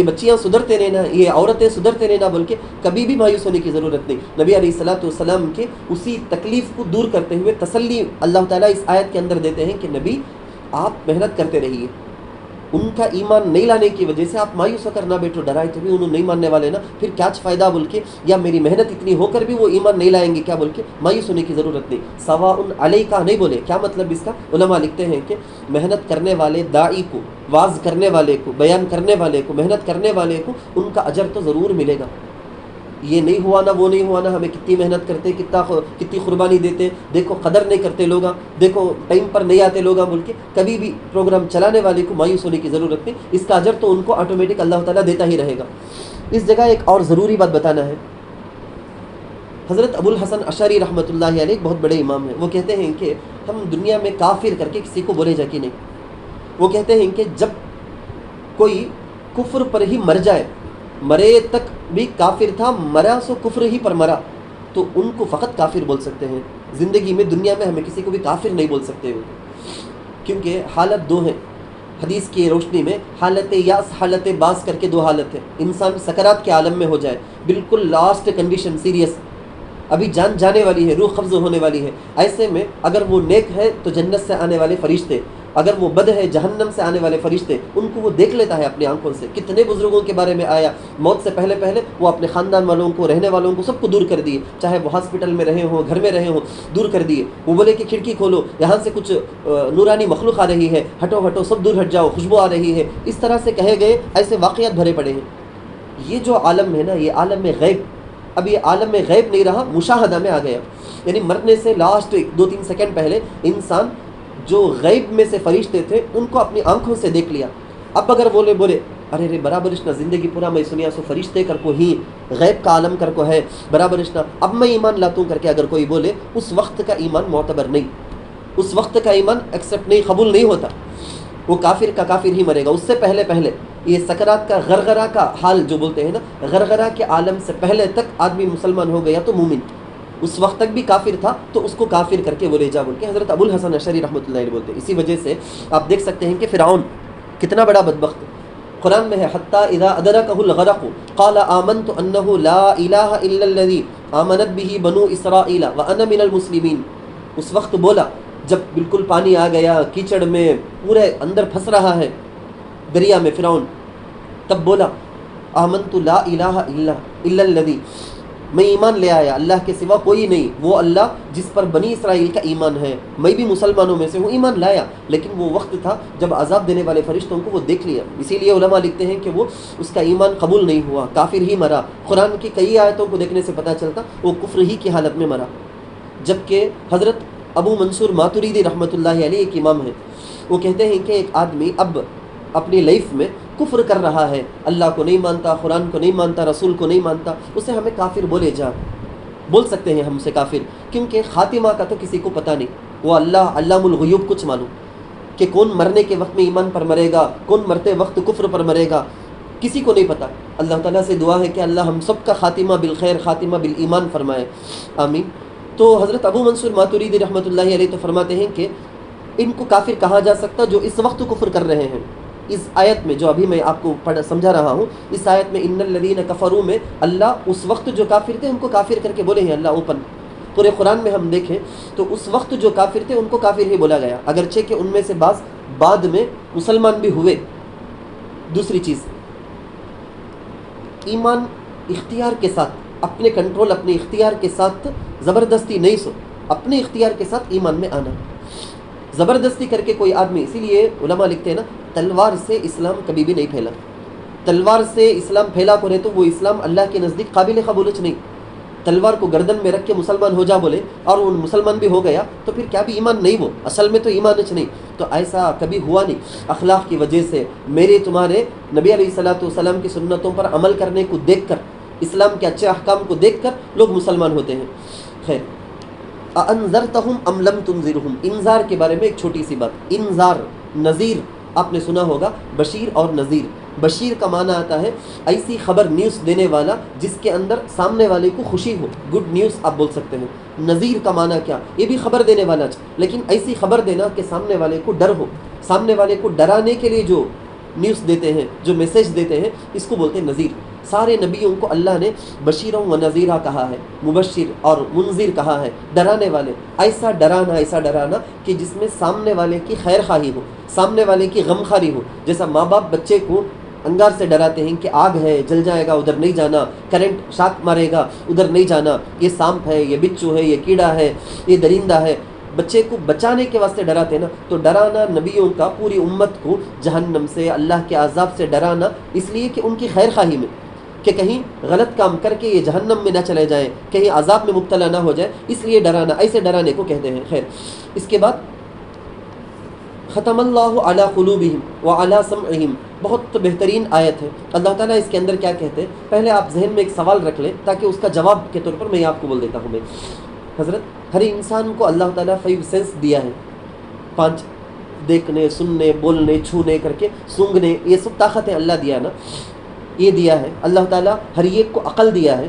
بچیاں سدھرتے رہنا، یہ عورتیں سدھرتے رہنا، بول کے کبھی بھی مایوس ہونے کی ضرورت نہیں۔ نبی علیہ الصلوۃ والسلام کے اسی تکلیف کو دور کرتے ہوئے تسلی اللہ تعالیٰ اس آیت کے اندر دیتے ہیں کہ نبی آپ محنت کرتے رہیے، ان کا ایمان نہیں لانے کی وجہ سے آپ مایوس ہو کر نہ بیٹھو، ڈرائے تو بھی انہوں نہیں ماننے والے نا، پھر کیا فائدہ بول کے، یا میری محنت اتنی ہو کر بھی وہ ایمان نہیں لائیں گے کیا بول کے مایوس ہونے کی ضرورت نہیں۔ سواء علیکا نہیں بولے، کیا مطلب اس کا؟ علماء لکھتے ہیں کہ محنت کرنے والے داعی کو، واعظ کرنے والے کو، بیان کرنے والے کو، محنت کرنے والے کو ان کا اجر تو ضرور ملے گا۔ یہ نہیں ہوا نا، وہ نہیں ہوا نا، ہمیں کتنی محنت کرتے، کتنی قربانی دیتے، دیکھو قدر نہیں کرتے لوگ، دیکھو ٹائم پر نہیں آتے لوگ بول کے کبھی بھی پروگرام چلانے والے کو مایوس ہونے کی ضرورت نہیں، اس کا اجر تو ان کو آٹومیٹک اللہ تعالیٰ دیتا ہی رہے گا۔ اس جگہ ایک اور ضروری بات بتانا ہے، حضرت ابو الحسن اشعری رحمۃ اللہ علیہ ایک بہت بڑے امام ہیں، وہ کہتے ہیں کہ ہم دنیا میں کافر کر کے کسی کو بولے جا کہ نہیں، وہ کہتے ہیں کہ جب کوئی کفر پر ہی مر جائے، مرے تک بھی کافر تھا، مرا سو کفر ہی پر مرا، تو ان کو فقط کافر بول سکتے ہیں۔ زندگی میں، دنیا میں ہمیں کسی کو بھی کافر نہیں بول سکتے ہو، کیونکہ حالت دو ہیں حدیث کی روشنی میں، حالت یاس، حالت باس کر کے دو حالت ہے۔ انسان سکرات کے عالم میں ہو جائے، بالکل لاسٹ کنڈیشن، سیریس، ابھی جان جانے والی ہے، روح قبض ہونے والی ہے، ایسے میں اگر وہ نیک ہے تو جنت سے آنے والے فرشتے، اگر وہ بد ہے جہنم سے آنے والے فرشتے، ان کو وہ دیکھ لیتا ہے اپنی آنکھوں سے۔ کتنے بزرگوں کے بارے میں آیا، موت سے پہلے وہ اپنے خاندان والوں کو، رہنے والوں کو، سب کو دور کر دیے، چاہے وہ ہاسپٹل میں رہے ہوں، گھر میں رہے ہوں، دور کر دیے۔ وہ بولے کہ کھڑکی کھولو، یہاں سے کچھ نورانی مخلوق آ رہی ہے، ہٹو سب دور ہٹ جاؤ، خوشبو آ رہی ہے، اس طرح سے کہے گئے، ایسے واقعات بھرے پڑے ہیں۔ یہ جو عالم ہے نا، یہ عالم میں غیب، اب یہ عالم میں غیب نہیں رہا، مشاہدہ میں آ گیا، یعنی مرنے سے لاسٹ 2-3 سیکنڈ پہلے انسان جو غیب میں سے فرشتے تھے ان کو اپنی آنکھوں سے دیکھ لیا۔ اب اگر بولے ارے رے برابر اشنا زندگی پورا میں سنیا سو فرشتے کر کو ہی غیب کا عالم کر کو ہے، برابر اشنا اب میں ایمان لاتا ہوں کر کے اگر کوئی بولے، اس وقت کا ایمان معتبر نہیں، اس وقت کا ایمان ایکسیپٹ نہیں، قبول نہیں ہوتا، وہ کافر کا کافر ہی مرے گا۔ اس سے پہلے یہ سکرات کا غرغرہ کا حال جو بولتے ہیں نا، غرغرہ کے عالم سے پہلے تک آدمی مسلمان ہو گیا تو مومن، اس وقت تک بھی کافر تھا تو اس کو کافر کر کے وہ لے جا بول کے حضرت ابو الحسن اشعری رحمۃ اللہ علیہ بولتے ہیں. اسی وجہ سے آپ دیکھ سکتے ہیں کہ فرعون کتنا بڑا بدبخت ہے. قرآن میں ہے حتی اذا ادرکہ الغرق قال آمنت انہ لا الہ الا الذی آمنت بہ بنو اسرائیل وانا من المسلمین. اس وقت بولا جب بالکل پانی آ گیا, کیچڑ میں پورے اندر پھنس رہا ہے دریا میں فرعون, تب بولا آمنت لا الہ الا الذی, میں ایمان لے آیا اللہ کے سوا کوئی نہیں, وہ اللہ جس پر بنی اسرائیل کا ایمان ہے, میں بھی مسلمانوں میں سے ہوں, ایمان لایا. لیکن وہ وقت تھا جب عذاب دینے والے فرشتوں کو وہ دیکھ لیا, اسی لیے علماء لکھتے ہیں کہ وہ اس کا ایمان قبول نہیں ہوا, کافر ہی مرا. قرآن کی کئی آیتوں کو دیکھنے سے پتہ چلتا وہ کفر ہی کی حالت میں مرا. جبکہ حضرت ابو منصور ماتریدی رحمۃ اللہ علیہ ایک امام ہے, وہ کہتے ہیں کہ ایک آدمی اب اپنی لائف میں کفر کر رہا ہے, اللہ کو نہیں مانتا, قرآن کو نہیں مانتا, رسول کو نہیں مانتا, اسے ہمیں کافر بول سکتے ہیں ہم سے کافر, کیونکہ خاتمہ کا تو کسی کو پتہ نہیں. وہ اللہ علام الغیوب کچھ معلوم کہ کون مرنے کے وقت میں ایمان پر مرے گا, کون مرتے وقت کفر پر مرے گا, کسی کو نہیں پتہ. اللہ تعالیٰ سے دعا ہے کہ اللہ ہم سب کا خاتمہ بالخیر, خاتمہ بالایمان فرمائے, آمین. تو حضرت ابو منصور ماتریدی رحمۃ اللہ علیہ تو فرماتے ہیں کہ ان کو کافر کہا جا سکتا جو اس وقت کفر کر رہے ہیں. اس آیت میں جو ابھی میں آپ کو سمجھا رہا ہوں, اس آیت میں ان الذین کفروا میں اللہ اس وقت جو کافر تھے ان کو کافر کر کے بولے ہیں اللہ اوپن. پورے قرآن میں ہم دیکھیں تو اس وقت جو کافر تھے ان کو کافر ہی بولا گیا, اگرچہ کہ ان میں سے بعض بعد میں مسلمان بھی ہوئے. دوسری چیز, ایمان اختیار کے ساتھ, اپنے کنٹرول, اپنے اختیار کے ساتھ, زبردستی نہیں, اپنے اختیار کے ساتھ ایمان میں آنا. زبردستی کر کے کوئی آدمی, اسی لیے علماء لکھتے ہیں نا تلوار سے اسلام کبھی بھی نہیں پھیلا. تلوار سے اسلام پھیلا کرے تو وہ اسلام اللہ کے نزدیک قابل قبولچ نہیں. تلوار کو گردن میں رکھ کے مسلمان ہو جا بولے اور وہ مسلمان بھی ہو گیا تو پھر کیا بھی ایمان نہیں, وہ اصل میں تو ایمانچ نہیں. تو ایسا کبھی ہوا نہیں. اخلاق کی وجہ سے میرے تمہارے نبی علیہ الصلوۃ والسلام کی سنتوں پر عمل کرنے کو دیکھ کر, اسلام کے اچھے احکام کو دیکھ کر لوگ مسلمان ہوتے ہیں. خیر, انذرتہم ام لم تنذرہم, انذار کے بارے میں ایک چھوٹی سی بات. انذار, نذیر آپ نے سنا ہوگا, بشیر اور نذیر. بشیر کا معنی آتا ہے ایسی خبر, نیوز دینے والا جس کے اندر سامنے والے کو خوشی ہو, گڈ نیوز آپ بول سکتے ہیں. نذیر کا معنی کیا, یہ بھی خبر دینے والا, لیکن ایسی خبر دینا کہ سامنے والے کو ڈر ہو, سامنے والے کو ڈرانے کے لیے جو نیوز دیتے ہیں, جو میسیج دیتے ہیں, اس کو بولتے ہیں نذیر. سارے نبیوں کو اللہ نے بشیروں و نذیرہ کہا ہے, مبشر اور منذر کہا ہے, ڈرانے والے. ایسا ڈرانا کہ جس میں سامنے والے کی خیر خواہی ہو, سامنے والے کی غم خاری ہو. جیسا ماں باپ بچے کو انگار سے ڈراتے ہیں کہ آگ ہے, جل جائے گا, ادھر نہیں جانا, کرنٹ شاک مارے گا, ادھر نہیں جانا, یہ سانپ ہے, یہ بچو ہے, یہ کیڑا ہے, یہ درندہ ہے. بچے کو بچانے کے واسطے ڈراتے نا, تو ڈرانا نبیوں کا پوری امت کو جہنم سے, اللہ کے عذاب سے ڈرانا, اس لیے کہ ان کی خیر خواہی میں, کہ کہیں غلط کام کر کے یہ جہنم میں نہ چلے جائیں, کہیں عذاب میں مبتلا نہ ہو جائے, اس لیے ڈرانا, ایسے ڈرانے کو کہتے ہیں. خیر, اس کے بعد ختم اللہ علی قلوبہم وعلی سمعہم, بہت بہترین آیت ہے. اللہ تعالیٰ اس کے اندر کیا کہتے ہیں, پہلے آپ ذہن میں ایک سوال رکھ لیں تاکہ اس کا جواب کے طور پر میں آپ کو بول دیتا ہوں. میں حضرت ہر انسان کو اللہ تعالیٰ 5 سینس دیا ہے, 5, دیکھنے, سننے, بولنے, چھونے کر کے, سونگھنے, یہ سب طاقتیں اللہ دیا نا, یہ دیا ہے. اللہ تعالیٰ ہر ایک کو عقل دیا ہے,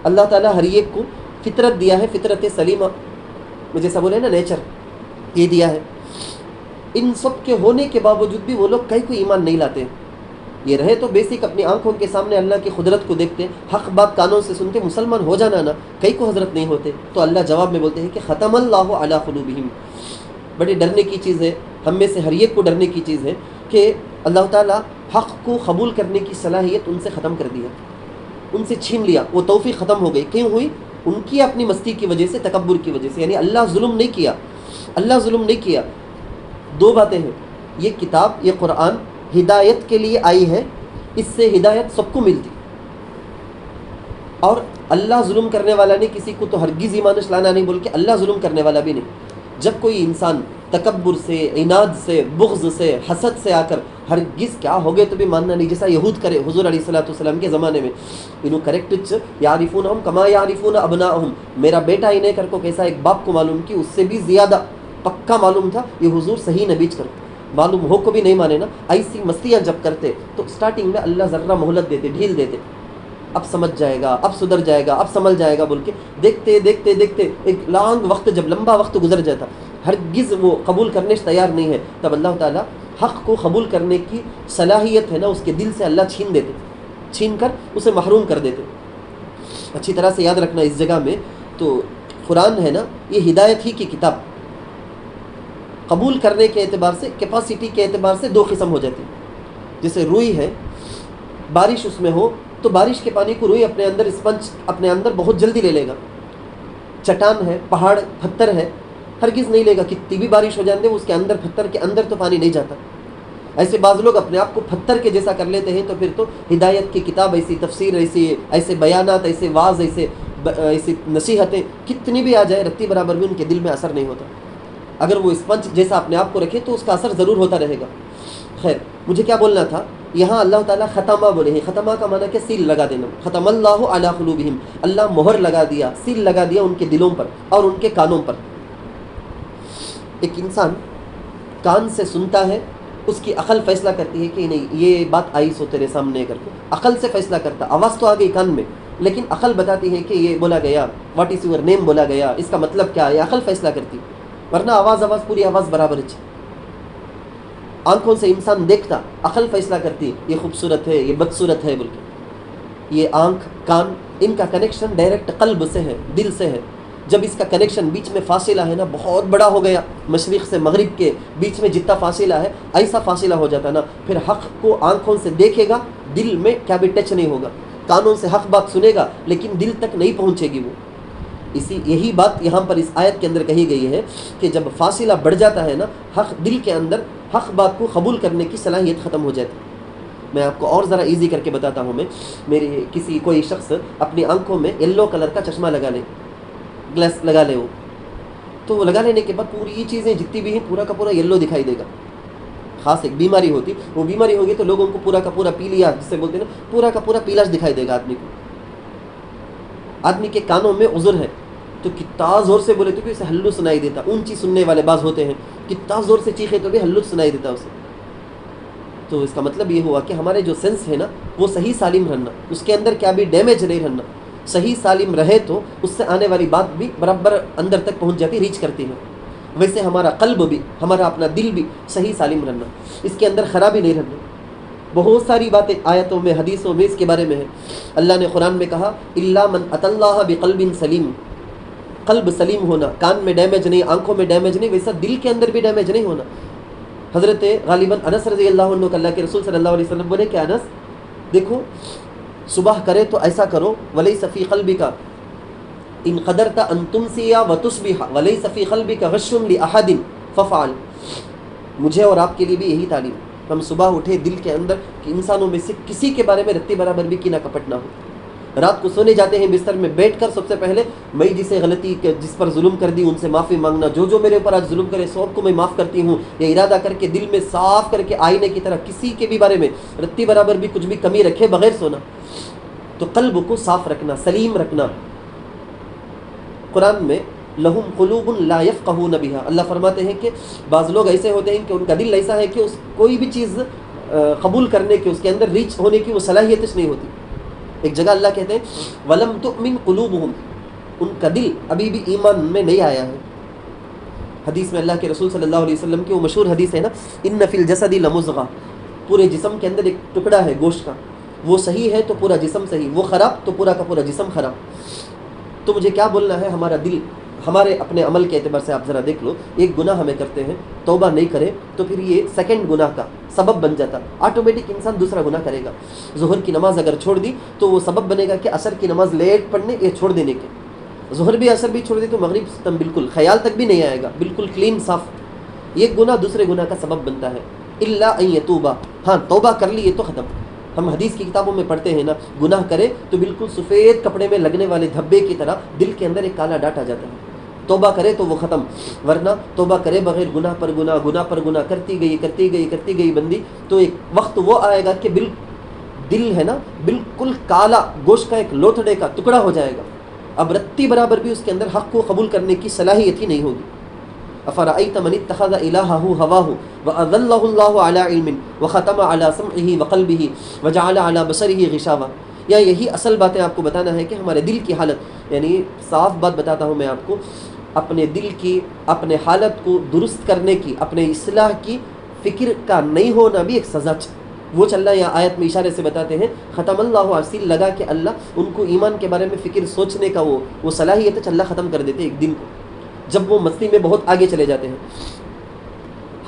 اللہ تعالیٰ ہر ایک کو فطرت دیا ہے, فطرت سلیمہ, جیسا بولے نا نیچر, یہ دیا ہے. ان سب کے ہونے کے باوجود بھی وہ لوگ کہیں کوئی ایمان نہیں لاتے. یہ رہے تو بیسک اپنی آنکھوں کے سامنے اللہ کی قدرت کو دیکھتے, حق بات کانوں سے سنتے, مسلمان ہو جانا نا, کئی کو حضرت نہیں ہوتے. تو اللہ جواب میں بولتے ہیں کہ ختم اللہ علی قلوبہم. بڑی ڈرنے کی چیز ہے, ہم میں سے ہر ایک کو ڈرنے کی چیز ہے کہ اللہ تعالیٰ حق کو قبول کرنے کی صلاحیت ان سے ختم کر دیا, ان سے چھین لیا, وہ توفیق ختم ہو گئی. کیوں ہوئی؟ ان کی اپنی مستی کی وجہ سے, تکبر کی وجہ سے. یعنی اللہ ظلم نہیں کیا, اللہ ظلم نہیں کیا. 2 باتیں ہیں, یہ کتاب, یہ قرآن ہدایت کے لیے آئی ہے, اس سے ہدایت سب کو ملتی, اور اللہ ظلم کرنے والا نے کسی کو تو ہرگز ایمانش لانا نہیں بول کے اللہ ظلم کرنے والا بھی نہیں. جب کوئی انسان تکبر سے, عناد سے, بغض سے, حسد سے آ کر ہرگز کیا ہو گئے تو بھی ماننا نہیں, جیسا یہود کرے حضور علیہ الصلوۃ والسلام کے زمانے میں, انہوں کریکٹ یعرفونہم کما یعرفون ابناءہم, میرا بیٹا انہیں کر کو کیسا ایک باپ کو معلوم کی, اس سے بھی زیادہ پکا معلوم تھا یہ حضور صحیح نبیچ کر, معلوم ہو کو بھی نہیں مانے نا. ایسی مستیاں جب کرتے تو سٹارٹنگ میں اللہ ذرہ مہلت دیتے, ڈھیل دیتے, اب سمجھ جائے گا، اب سدھر جائے گا، اب سنبھل جائے گا بول کے دیکھتے دیکھتے دیکھتے ایک لانگ وقت، جب لمبا وقت گزر جاتا، ہرگز وہ قبول کرنے سے تیار نہیں ہے، تب اللہ تعالیٰ حق کو قبول کرنے کی صلاحیت ہے نا اس کے دل سے اللہ چھین دیتے، چھین کر اسے محروم کر دیتے۔ اچھی طرح سے یاد رکھنا اس جگہ میں، تو قرآن ہے نا یہ ہدایت ہی کی کتاب، قبول کرنے کے اعتبار سے، کیپاسٹی کے اعتبار سے دو قسم ہو جاتی، جیسے روئی ہے، بارش اس میں ہو تو بارش کے پانی کو روئی اپنے اندر، اسپنج اپنے اندر بہت جلدی لے لے گا۔ چٹان ہے، پہاڑ، پتھر ہے، ہرگز نہیں لے گا، کتنی بھی بارش ہو جاتے اس کے اندر، پتھر کے اندر تو پانی نہیں جاتا۔ ایسے بعض لوگ اپنے آپ کو پتھر کے جیسا کر لیتے ہیں، تو پھر تو ہدایت کی کتاب، ایسی تفسیر، ایسے بیانات، ایسے واعظ، ایسی نصیحتیں کتنی بھی آ جائے، رتی برابر بھی ان کے دل میں اثر نہیں ہوتا۔ اگر وہ اسپنج جیسا اپنے آپ کو رکھے تو اس کا اثر ضرور ہوتا رہے گا۔ خیر، مجھے کیا بولنا تھا، یہاں اللہ تعالیٰ ختمہ بولے ہیں، ختمہ کا معنی کیا، سیل لگا دینا، ختم اللہ علی قلوبہم، اللہ مہر لگا دیا، سیل لگا دیا ان کے دلوں پر اور ان کے کانوں پر۔ ایک انسان کان سے سنتا ہے، اس کی عقل فیصلہ کرتی ہے کہ نہیں یہ بات آئی سو تیرے سامنے، کر کے عقل سے فیصلہ کرتا، آواز تو آ گئی کان میں لیکن عقل بتاتی ہے کہ یہ بولا گیا، واٹ از یور نیم بولا گیا، اس کا مطلب کیا ہے، عقل فیصلہ کرتی، ورنہ آواز پوری آواز برابر ہے۔ آنکھوں سے انسان دیکھتا، عقل فیصلہ کرتی یہ خوبصورت ہے، یہ بدصورت ہے بول کے۔ یہ آنکھ، کان، ان کا کنیکشن ڈائریکٹ قلب سے ہے، دل سے ہے۔ جب اس کا کنیکشن بیچ میں فاصلہ ہے نا بہت بڑا ہو گیا، مشرق سے مغرب کے بیچ میں جتنا فاصلہ ہے ایسا فاصلہ ہو جاتا نا، پھر حق کو آنکھوں سے دیکھے گا، دل میں کیا بھی ٹچ نہیں ہوگا، کانوں سے حق بات سنے گا لیکن دل تک نہیں پہنچے گی وہ۔ یہی بات یہاں پر اس آیت کے اندر کہی گئی ہے کہ جب فاصلہ بڑھ جاتا ہے نا، حق دل کے اندر حق بات کو قبول کرنے کی صلاحیت ختم ہو جاتی ہے۔ میں آپ کو اور ذرا ایزی کر کے بتاتا ہوں، میری کوئی شخص اپنی آنکھوں میں یلو کلر کا چشمہ لگا لے، گلاس لگا لے، وہ تو وہ لگا لینے کے بعد پوری یہ چیزیں جتنی بھی ہیں پورا کا پورا یلو دکھائی دے گا۔ خاص ایک بیماری ہوتی، وہ بیماری ہوگی تو لوگوں کو پورا کا پورا پیلیا، جسے بولتے ہیں نا، پورا کا پورا پیلا دکھائی دے گا آدمی کو۔ آدمی کے کانوں میں عذر ہے تو کتنا زور سے بولے تو بھی اسے ہلو سنائی دیتا، اونچی سننے والے بعض ہوتے ہیں، کتنا زور سے چیخے تو بھی ہلو سنائی دیتا اسے۔ تو اس کا مطلب یہ ہوا کہ ہمارے جو سینس ہے نا وہ صحیح سالم رہنا، اس کے اندر کیا بھی ڈیمیج نہیں رہنا، صحیح سالم رہے تو اس سے آنے والی بات بھی برابر اندر تک پہنچ جاتی، ریچ کرتی ہے۔ ویسے ہمارا قلب بھی، ہمارا اپنا دل بھی صحیح سالم رہنا، اس کے اندر خرابی نہیں رہنا۔ بہت ساری باتیں آیتوں میں، حدیثوں میں اس کے بارے میں ہے۔ اللہ نے قرآن میں کہا الا من اتى اللہ بقلب سلیم، قلب سلیم ہونا، کان میں ڈیمیج نہیں، آنکھوں میں ڈیمیج نہیں، ویسا دل کے اندر بھی ڈیمیج نہیں ہونا۔ حضرت غالباً انس رضی اللہ عنہ اللہ کے رسول صلی اللہ علیہ وسلم بولے کہ انس دیکھو، صبح کرے تو ایسا کرو، ولیس فی قلبک ان قدرت ان تمسی وتصبح ولیس فی قلبک غش لاحد ففعل۔ مجھے اور آپ کے لیے بھی یہی تعلیم، ہم صبح اٹھے دل کے اندر کہ انسانوں میں سے کسی کے بارے میں رتی برابر بھی کینہ کپٹ نہ ہو۔ رات کو سونے جاتے ہیں بستر میں بیٹھ کر سب سے پہلے میں جسے غلطی جس پر ظلم کر دی ان سے معافی مانگنا، جو میرے اوپر آج ظلم کرے سب کو میں معاف کرتی ہوں، یہ ارادہ کر کے دل میں صاف کر کے آئینے کی طرح کسی کے بھی بارے میں رتی برابر بھی کچھ بھی کمی رکھے بغیر سونا۔ تو قلب کو صاف رکھنا، سلیم رکھنا۔ قرآن میں لہم قلوب لا یفقہون بہا، اللہ فرماتے ہیں کہ بعض لوگ ایسے ہوتے ہیں کہ ان کا دل ایسا ہے کہ کوئی بھی چیز قبول کرنے کی، اس کے اندر ریچ ہونے کی وہ صلاحیت نہیں ہوتی۔ ایک جگہ اللہ کہتے ہیں وَلَمْ تُؤْمِنْ قُلُوبُهُمْ، ان کا دل ابھی بھی ایمان میں نہیں آیا ہے۔ حدیث میں اللہ کے رسول صلی اللہ علیہ وسلم کی وہ مشہور حدیث ہے نا، اِنَّ فِي الْجَسَدِ لَمُضْغَةً، پورے جسم کے اندر ایک ٹکڑا ہے گوشت کا، وہ صحیح ہے تو پورا جسم صحیح، وہ خراب تو پورا کا پورا جسم خراب۔ تو مجھے کیا بولنا ہے، ہمارا دل ہمارے اپنے عمل کے اعتبار سے آپ ذرا دیکھ لو، ایک گناہ ہمیں کرتے ہیں، توبہ نہیں کرے تو پھر یہ سیکنڈ گناہ کا سبب بن جاتا، آٹومیٹک انسان دوسرا گناہ کرے گا۔ ظہر کی نماز اگر چھوڑ دی تو وہ سبب بنے گا کہ عصر کی نماز لیٹ پڑھنے یا چھوڑ دینے کے، ظہر بھی عصر بھی چھوڑ دی تو مغرب تم بالکل خیال تک بھی نہیں آئے گا، بالکل کلین صاف۔ ایک گناہ دوسرے گناہ کا سبب بنتا ہے، الا ان یتوبہ، ہاں توبہ کر لی یہ تو ختم۔ ہم حدیث کی کتابوں میں پڑھتے ہیں نا، گناہ کرے تو بالکل سفید کپڑے میں لگنے والے دھبے کی طرح دل کے اندر ایک کالا ڈاٹ آ جاتا ہے، توبہ کرے تو وہ ختم۔ ورنہ توبہ کرے بغیر گناہ پر گناہ، گناہ پر گناہ کرتی گئی بندی، تو ایک وقت وہ آئے گا کہ دل ہے نا بالکل کالا گوشت کا ایک لوتھڑے کا ٹکڑا ہو جائے گا، اب رتی برابر بھی اس کے اندر حق کو قبول کرنے کی صلاحیت ہی نہیں ہوگی۔ افرأیت من اتخذ الہہ ہواہ واضلہ اللہ علی علم وختم علی سمعہ وقلبہ وجعل علی بصرہ غشاوہ، یا یہی اصل باتیں آپ کو بتانا ہے کہ ہمارے دل کی حالت، یعنی صاف بات بتاتا ہوں میں آپ کو، اپنے دل کی، اپنے حالت کو درست کرنے کی، اپنے اصلاح کی فکر کا نہیں ہونا بھی ایک سزا وہ چل رہا ہے۔ یہاں آیت میں اشارے سے بتاتے ہیں ختم اللہ عرسیل لگا کہ اللہ ان کو ایمان کے بارے میں فکر سوچنے کا وہ صلاحیت ہے، اللہ ختم کر دیتے ایک دن کو، جب وہ مستی میں بہت آگے چلے جاتے ہیں۔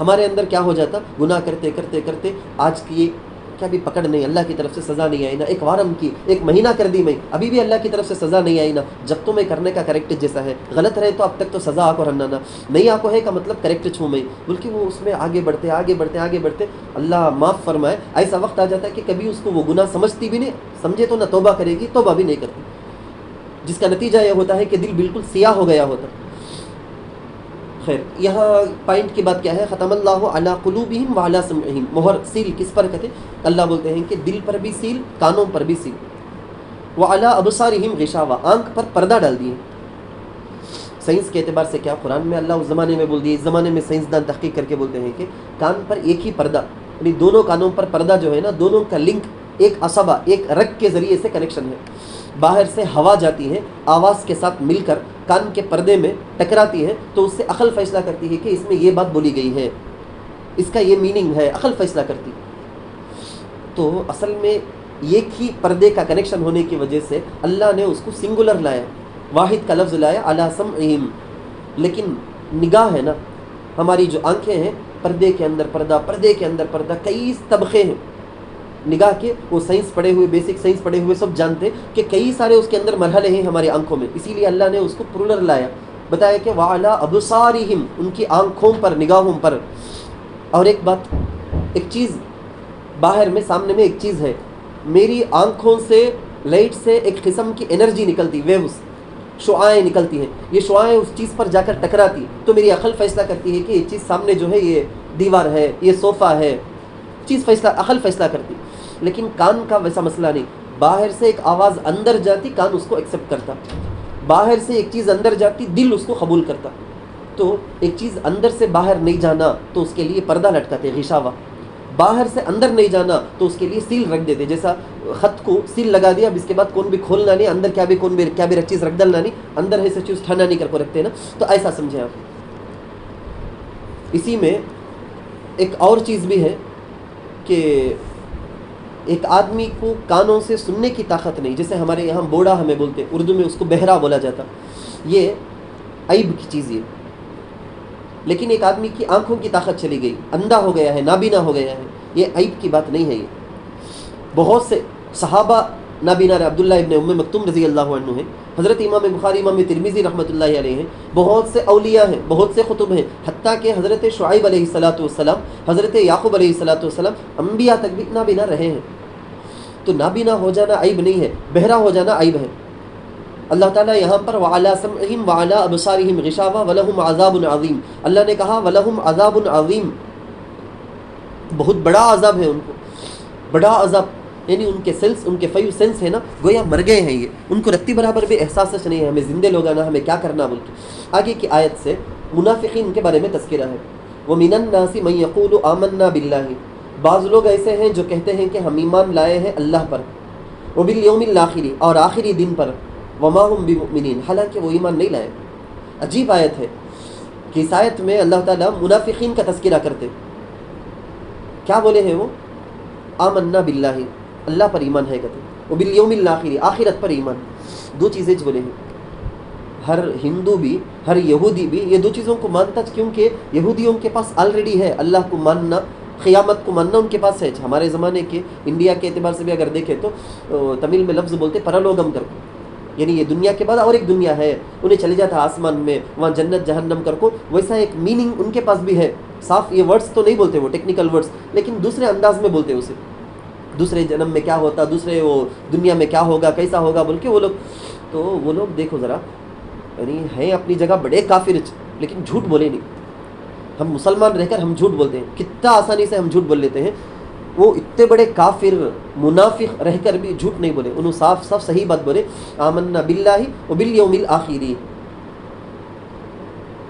ہمارے اندر کیا ہو جاتا، گناہ کرتے کرتے کرتے آج کی کیا بھی پکڑ نہیں، اللہ کی طرف سے سزا نہیں آئی نا، ایک وارم کی، ایک مہینہ کر دی میں، ابھی بھی اللہ کی طرف سے سزا نہیں آئی نا، جب تو میں کرنے کا کریکٹ جیسا ہے، غلط رہے تو اب تک تو سزا آ کو رہنا نا، نہیں آ کو ہے کا مطلب کریکٹ چھوں میں، بلکہ وہ اس میں آگے بڑھتے آگے بڑھتے آگے بڑھتے، اللہ معاف فرمائے، ایسا وقت آ جاتا ہے کہ کبھی اس کو وہ گناہ سمجھتی بھی نہیں، سمجھے تو نہ توبہ کرے گی، توبہ بھی نہیں کرتی، جس کا نتیجہ یہ ہوتا ہے کہ دل بالکل سیاہ ہو گیا ہوتا۔ خیر، یہاں پوائنٹ کی بات کیا ہے، ختم اللہ علی قلوبہم وعلی سمعہم، مہر سیل کس پر کہتے، اللہ بولتے ہیں کہ دل پر بھی سیل، کانوں پر بھی سیل، وعلی ابصارہم غشاوہ، آنکھ پر پردہ ڈال دیے۔ سائنس کے اعتبار سے کیا، قرآن میں اللہ اس زمانے میں بول دیے، اس زمانے میں سائنسدان تحقیق کر کے بولتے ہیں کہ کان پر ایک ہی پردہ، یعنی دونوں کانوں پر پردہ جو ہے نا، دونوں کا لنک ایک عصبہ، ایک رگ کے ذریعے سے کنیکشن ہے، باہر سے ہوا جاتی ہے، آواز کے ساتھ مل کر کان کے پردے میں ٹکراتی ہے، تو اس سے عقل فیصلہ کرتی ہے کہ اس میں یہ بات بولی گئی ہے، اس کا یہ میننگ ہے، عقل فیصلہ کرتی۔ تو اصل میں ایک ہی پردے کا کنیکشن ہونے کی وجہ سے اللہ نے اس کو سنگولر لایا، واحد کا لفظ لایا، علی سمعہم۔ لیکن نگاہ ہے نا، ہماری جو آنکھیں ہیں، پردے کے اندر پردہ، پردے کے اندر پردہ، کئی طبقے ہیں نگاہ کے، وہ سائنس پڑھے ہوئے، بیسک سائنس پڑھے ہوئے سب جانتے ہیں کہ کئی سارے اس کے اندر مرحلے ہیں ہماری آنکھوں میں، اسی لیے اللہ نے اس کو پلورل لایا، بتایا کہ وعلی ابصارہم، ان کی آنکھوں پر، نگاہوں پر۔ اور ایک بات، ایک چیز باہر میں سامنے میں ایک چیز ہے، میری آنکھوں سے لائٹ سے ایک قسم کی انرجی نکلتی، ویوز، شعاعیں نکلتی ہیں، یہ شعاعیں اس چیز پر جا کر ٹکراتی، تو میری عقل فیصلہ کرتی ہے کہ یہ چیز سامنے جو ہے یہ دیوار ہے، یہ صوفہ ہے، چیز فیصلہ، عقل فیصلہ کرتی۔ لیکن کان کا ویسا مسئلہ نہیں، باہر سے ایک آواز اندر جاتی، کان اس کو ایکسیپٹ کرتا، باہر سے ایک چیز اندر جاتی، دل اس کو قبول کرتا۔ تو ایک چیز اندر سے باہر نہیں جانا تو اس کے لیے پردہ لٹکاتے، غشاوہ، باہر سے اندر نہیں جانا تو اس کے لیے سیل رکھ دیتے، جیسا خط کو سیل لگا دیا، اب اس کے بعد کون بھی کھولنا نہیں، اندر کیا بھی کون بھی کیا بھی رکھ چیز رکھ ڈالنا نہیں، اندر ہے سے چیز ٹھنڈا نہیں کر کو رکھتے نا، تو ایسا سمجھیں آپ۔ اسی میں ایک اور چیز بھی ہے کہ ایک آدمی کو کانوں سے سننے کی طاقت نہیں، جیسے ہمارے یہاں بوڑھا ہمیں بولتے، اردو میں اس کو بہرا بولا جاتا، یہ عیب کی چیز ہے۔ لیکن ایک آدمی کی آنکھوں کی طاقت چلی گئی، اندھا ہو گیا ہے، نابینا ہو گیا ہے، یہ عیب کی بات نہیں ہے۔ یہ بہت سے صحابہ نابینا رہے، عبداللہ ابن ام مکتوم رضی اللہ عنہ ہیں، حضرت امام بخاری، امام ترمذی رحمۃ اللہ علیہ ہیں، بہت سے اولیاء ہیں، بہت سے خطب ہیں، حتیٰ کہ حضرت شعیب علیہ السلام، حضرت یعقوب علیہ السلام، انبیاء تک بھی نابینا رہے ہیں۔ تو نابینا ہو جانا عیب نہیں ہے، بہرا ہو جانا عیب ہے۔ اللہ تعالیٰ یہاں پر وَعَلَىٰ سَمْعِهِمْ وَعَلَىٰ أَبْصَارِهِمْ غِشَاوَةٌ وَلَهُمْ عَذَابٌ عَظِيمٌ، اللہ نے کہا وَلَهُمْ عَذَابٌ عَظِيمٌ، بہت بڑا عذاب ہے ان کو، بڑا عذاب، یعنی ان کے سینس، ان کے فیو سینس ہے نا، گویا مر گئے ہیں، یہ ان کو رتی برابر بھی احساس نہیں ہے ہمیں زندے لوگ آنا، ہمیں کیا کرنا بول کے۔ آگے کی آیت سے منافقین کے بارے میں تذکرہ ہے، وَمِنَ النَّاسِ مَن يَقُولُ آمَنَّا بِاللَّهِ، بعض لوگ ایسے ہیں جو کہتے ہیں کہ ہم ایمان لائے ہیں اللہ پر، وَبِالْيَوْمِ الْآخِرِ، اور آخری دن پر، وَمَا هُمْ بِمُؤْمِنِينَ، حالانکہ وہ ایمان نہیں لائے۔ عجیب آیت ہے کہ اس آیت میں اللہ تعالیٰ منافقین کا تذکرہ کرتے، کیا بولے ہیں وہ؟ آمنا باللہ، اللہ پر ایمان ہے کہتے، وبالیوم الآخر، آخرت پر ایمان، دو چیزیں بولے ہیں۔ ہر ہندو بھی، ہر یہودی بھی یہ دو چیزوں کو مانتا، کیونکہ یہودیوں کے پاس آلریڈی ہے اللہ کو ماننا، قیامت کو ماننا ان کے پاس ہے۔ ہمارے زمانے کے انڈیا کے اعتبار سے بھی اگر دیکھیں تو تمل میں لفظ بولتے پرلوگم کر کو، یعنی یہ دنیا کے بعد اور ایک دنیا ہے، انہیں چلے جاتا آسمان میں، وہاں جنت جہنم کر کو، ویسا ایک میننگ ان کے پاس بھی ہے۔ صاف یہ ورڈز تو نہیں بولتے وہ ٹیکنیکل ورڈز، لیکن دوسرے انداز میں بولتے اسے، دوسرے جنم میں کیا ہوتا، دوسرے وہ دنیا میں کیا ہوگا، کیسا ہوگا بول کے وہ لوگ۔ تو وہ لوگ دیکھو ذرا، یعنی ہیں اپنی جگہ بڑے کافر، لیکن جھوٹ بولے نہیں۔ ہم مسلمان رہ کر ہم جھوٹ بولتے ہیں، کتنا آسانی سے ہم جھوٹ بول لیتے ہیں، وہ اتنے بڑے کافر منافق رہ کر بھی جھوٹ نہیں بولے، انہوں صاف صاف صحیح بات بولے، آمنا باللہ وبالیوم الآخر،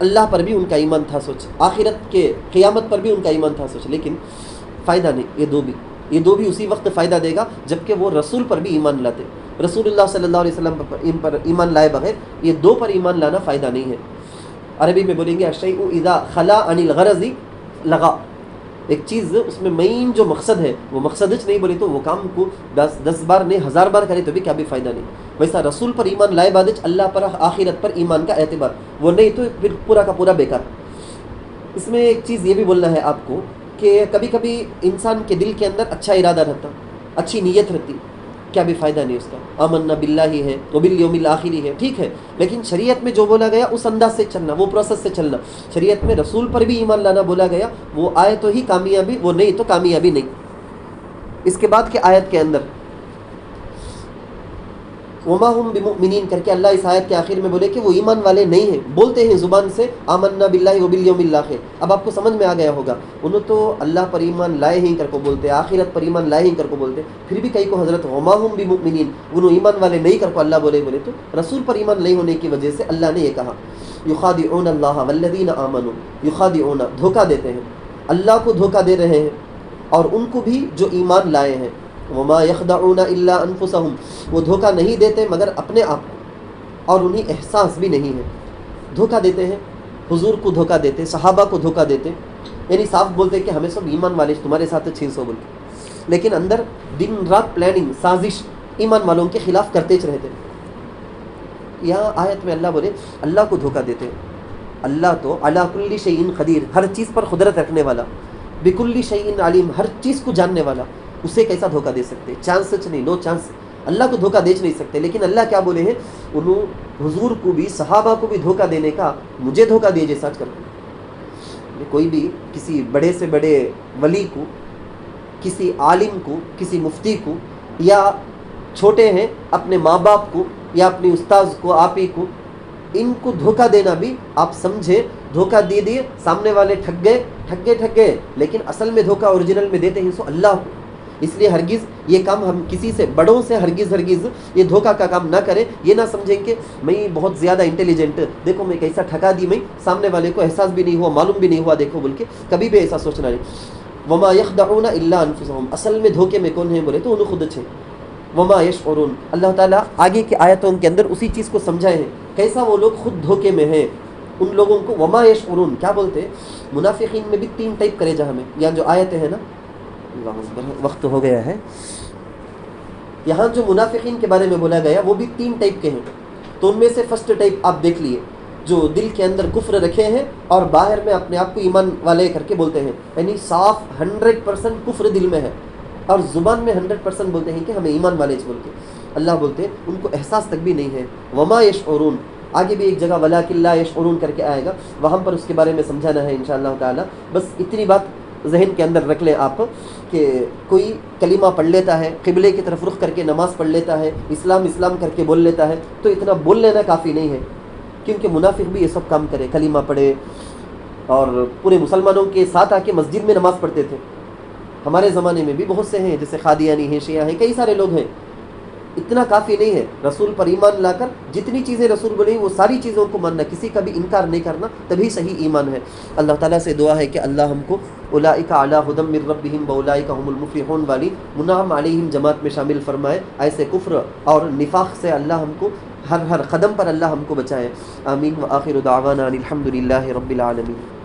اللہ پر بھی ان کا ایمان تھا سوچ، آخرت کے قیامت پر بھی ان کا ایمان تھا سوچ، لیکن فائدہ نہیں، یہ دو بھی یہ دو بھی اسی وقت فائدہ دے گا جبکہ وہ رسول پر بھی ایمان لاتے. رسول اللہ صلی اللہ علیہ وسلم پر ایمان لائے بغیر یہ دو پر ایمان لانا فائدہ نہیں ہے. عربی میں بولیں گے الشیء اذا خلا عن الغرض لغا. ایک چیز اس میں مین جو مقصد ہے وہ مقصد نہیں بولے تو وہ کام کو 10 بار نہیں 1000 بار کرے تو بھی کیا بھی فائدہ نہیں. ویسا رسول پر ایمان لائے بعد اللہ پر آخرت پر ایمان کا اعتبار وہ نہیں تو پھر پورا کا پورا بیکار. اس میں ایک چیز یہ بھی بولنا ہے آپ کو کہ کبھی کبھی انسان کے دل کے اندر اچھا ارادہ رہتا, اچھی نیت رہتی, کیا بھی فائدہ نہیں اس کا. آمنا باللہ ہے وبالیوم الآخر ہے, ٹھیک ہے, لیکن شریعت میں جو بولا گیا اس انداز سے چلنا, وہ پروسیس سے چلنا. شریعت میں رسول پر بھی ایمان لانا بولا گیا, وہ آئے تو ہی کامیابی, وہ نہیں تو کامیابی نہیں. اس کے بعد کے آیت کے اندر وما ہم بمؤمنین کر کے اللہ اس آیت کے آخر میں بولے کہ وہ ایمان والے نہیں ہیں. بولتے ہیں زبان سے آمنا باللہ وبالیوم الآخر. اب آپ کو سمجھ میں آ گیا ہوگا, انہوں تو اللہ پر ایمان لائے ہی کر کو بولتے, آخرت پر ایمان لائے ہی کر کو بولتے, پھر بھی کئی کو حضرت وما ہم بمؤمنین انہوں ایمان والے نہیں کر کو اللہ بولے تو رسول پر ایمان نہیں ہونے کی وجہ سے اللہ نے یہ کہا یخادعون اللہ والذین آمنوا. یخادعون دھوکہ دیتے ہیں, اللہ کو دھوکہ دے رہے ہیں اور ان کو بھی جو ایمان لائے ہیں. وما یخدعون الا انفسهم, وہ دھوکہ نہیں دیتے مگر اپنے آپ کو, اور انہیں احساس بھی نہیں ہے. دھوکہ دیتے ہیں, حضور کو دھوکہ دیتے, صحابہ کو دھوکہ دیتے, یعنی صاف بولتے کہ ہمیں سب ایمان والے تمہارے ساتھ 600 بول کے, لیکن اندر دن رات پلاننگ سازش ایمان والوں کے خلاف کرتے رہتے. یہاں آیت میں اللہ بولے اللہ کو دھوکہ دیتے. اللہ تو علی کل شیء قدیر, ہر چیز پر قدرت رکھنے والا, بکل شیء علیم, ہر چیز کو جاننے والا, اسے کیسا دھوکہ دے سکتے؟ چانس نہیں, نو چانس. اللہ کو دھوکہ دے نہیں سکتے. لیکن اللہ کیا بولے ہیں, انہوں حضور کو بھی صحابہ کو بھی دھوکہ دینے کا مجھے دھوکہ دیے جیسا کرتے. کوئی بھی کسی بڑے سے بڑے ولی کو, کسی عالم کو, کسی مفتی کو, یا چھوٹے ہیں اپنے ماں باپ کو یا اپنی استاذ کو, آپ ہی کو, ان کو دھوکہ دینا بھی آپ سمجھے دھوکہ دے دیے, سامنے والے ٹھگ گئے, لیکن اصل میں دھوکہ اوریجنل میں دیتے ہیں سو اللہ کو. اس لیے ہرگز یہ کام ہم کسی سے بڑوں سے ہرگز یہ دھوکہ کا کام نہ کریں. یہ نہ سمجھیں کہ میں بہت زیادہ انٹیلیجنٹ, دیکھو میں کیسا ٹھگا دی, میں سامنے والے کو احساس بھی نہیں ہوا, معلوم بھی نہیں ہوا, دیکھو بول کے کبھی بھی ایسا سوچنا نہیں. وما یخدعون الا انفسهم, اصل میں دھوکے میں کون ہیں بولے تو انہوں خود اچھے. وما یشعرون, اللہ تعالیٰ آگے کی آیتوں کے اندر اسی چیز کو سمجھائے ہیں کیسا وہ لوگ خود دھوکے میں ہیں. ان لوگوں کو وما یشعرون کیا بولتے ہیں. منافقین میں بھی 3 ٹائپ کرے جہاں میں, یا جو آیتیں ہیں نا, وقت ہو گیا ہے, یہاں جو منافقین کے بارے میں بولا گیا وہ بھی 3 ٹائپ کے ہیں. تو ان میں سے فرسٹ ٹائپ آپ دیکھ لیے, جو دل کے اندر کفر رکھے ہیں اور باہر میں اپنے آپ کو ایمان والے کر کے بولتے ہیں, یعنی صاف 100% کفر دل میں ہے اور زبان میں 100% بولتے ہیں کہ ہمیں ایمان والے بول کے. اللہ بولتے ہیں ان کو احساس تک بھی نہیں ہے. وما یشعرون, آگے بھی ایک جگہ ولکن لا یشعرون کر کے آئے گا, وہاں پر اس کے بارے میں سمجھانا ہے انشاءاللہ تعالی. بس اتنی بات ذہن کے اندر رکھ لیں آپ کہ کوئی کلمہ پڑھ لیتا ہے, قبلے کی طرف رخ کر کے نماز پڑھ لیتا ہے, اسلام کر کے بول لیتا ہے, تو اتنا بول لینا کافی نہیں ہے, کیونکہ منافق بھی یہ سب کام کرے, کلمہ پڑھے اور پورے مسلمانوں کے ساتھ آ کے مسجد میں نماز پڑھتے تھے. ہمارے زمانے میں بھی بہت سے ہیں, جیسے قادیانی ہیں, شیعہ ہیں, کئی سارے لوگ ہیں. اتنا کافی نہیں ہے. رسول پر ایمان لا کر جتنی چیزیں رسول بولیں وہ ساری چیزوں کو ماننا, کسی کا بھی انکار نہیں کرنا, تبھی صحیح ایمان ہے. اللہ تعالیٰ سے دعا ہے کہ اللہ ہم کو اولئک علی ھدی من ربہم واولئک هم المفلحون والی منعم علیہم جماعت میں شامل فرمائے. ایسے کفر اور نفاق سے اللہ ہم کو ہر قدم پر اللہ ہم کو بچائے. آمین. وآخر دعوانا ان الحمد للہ رب العالمین.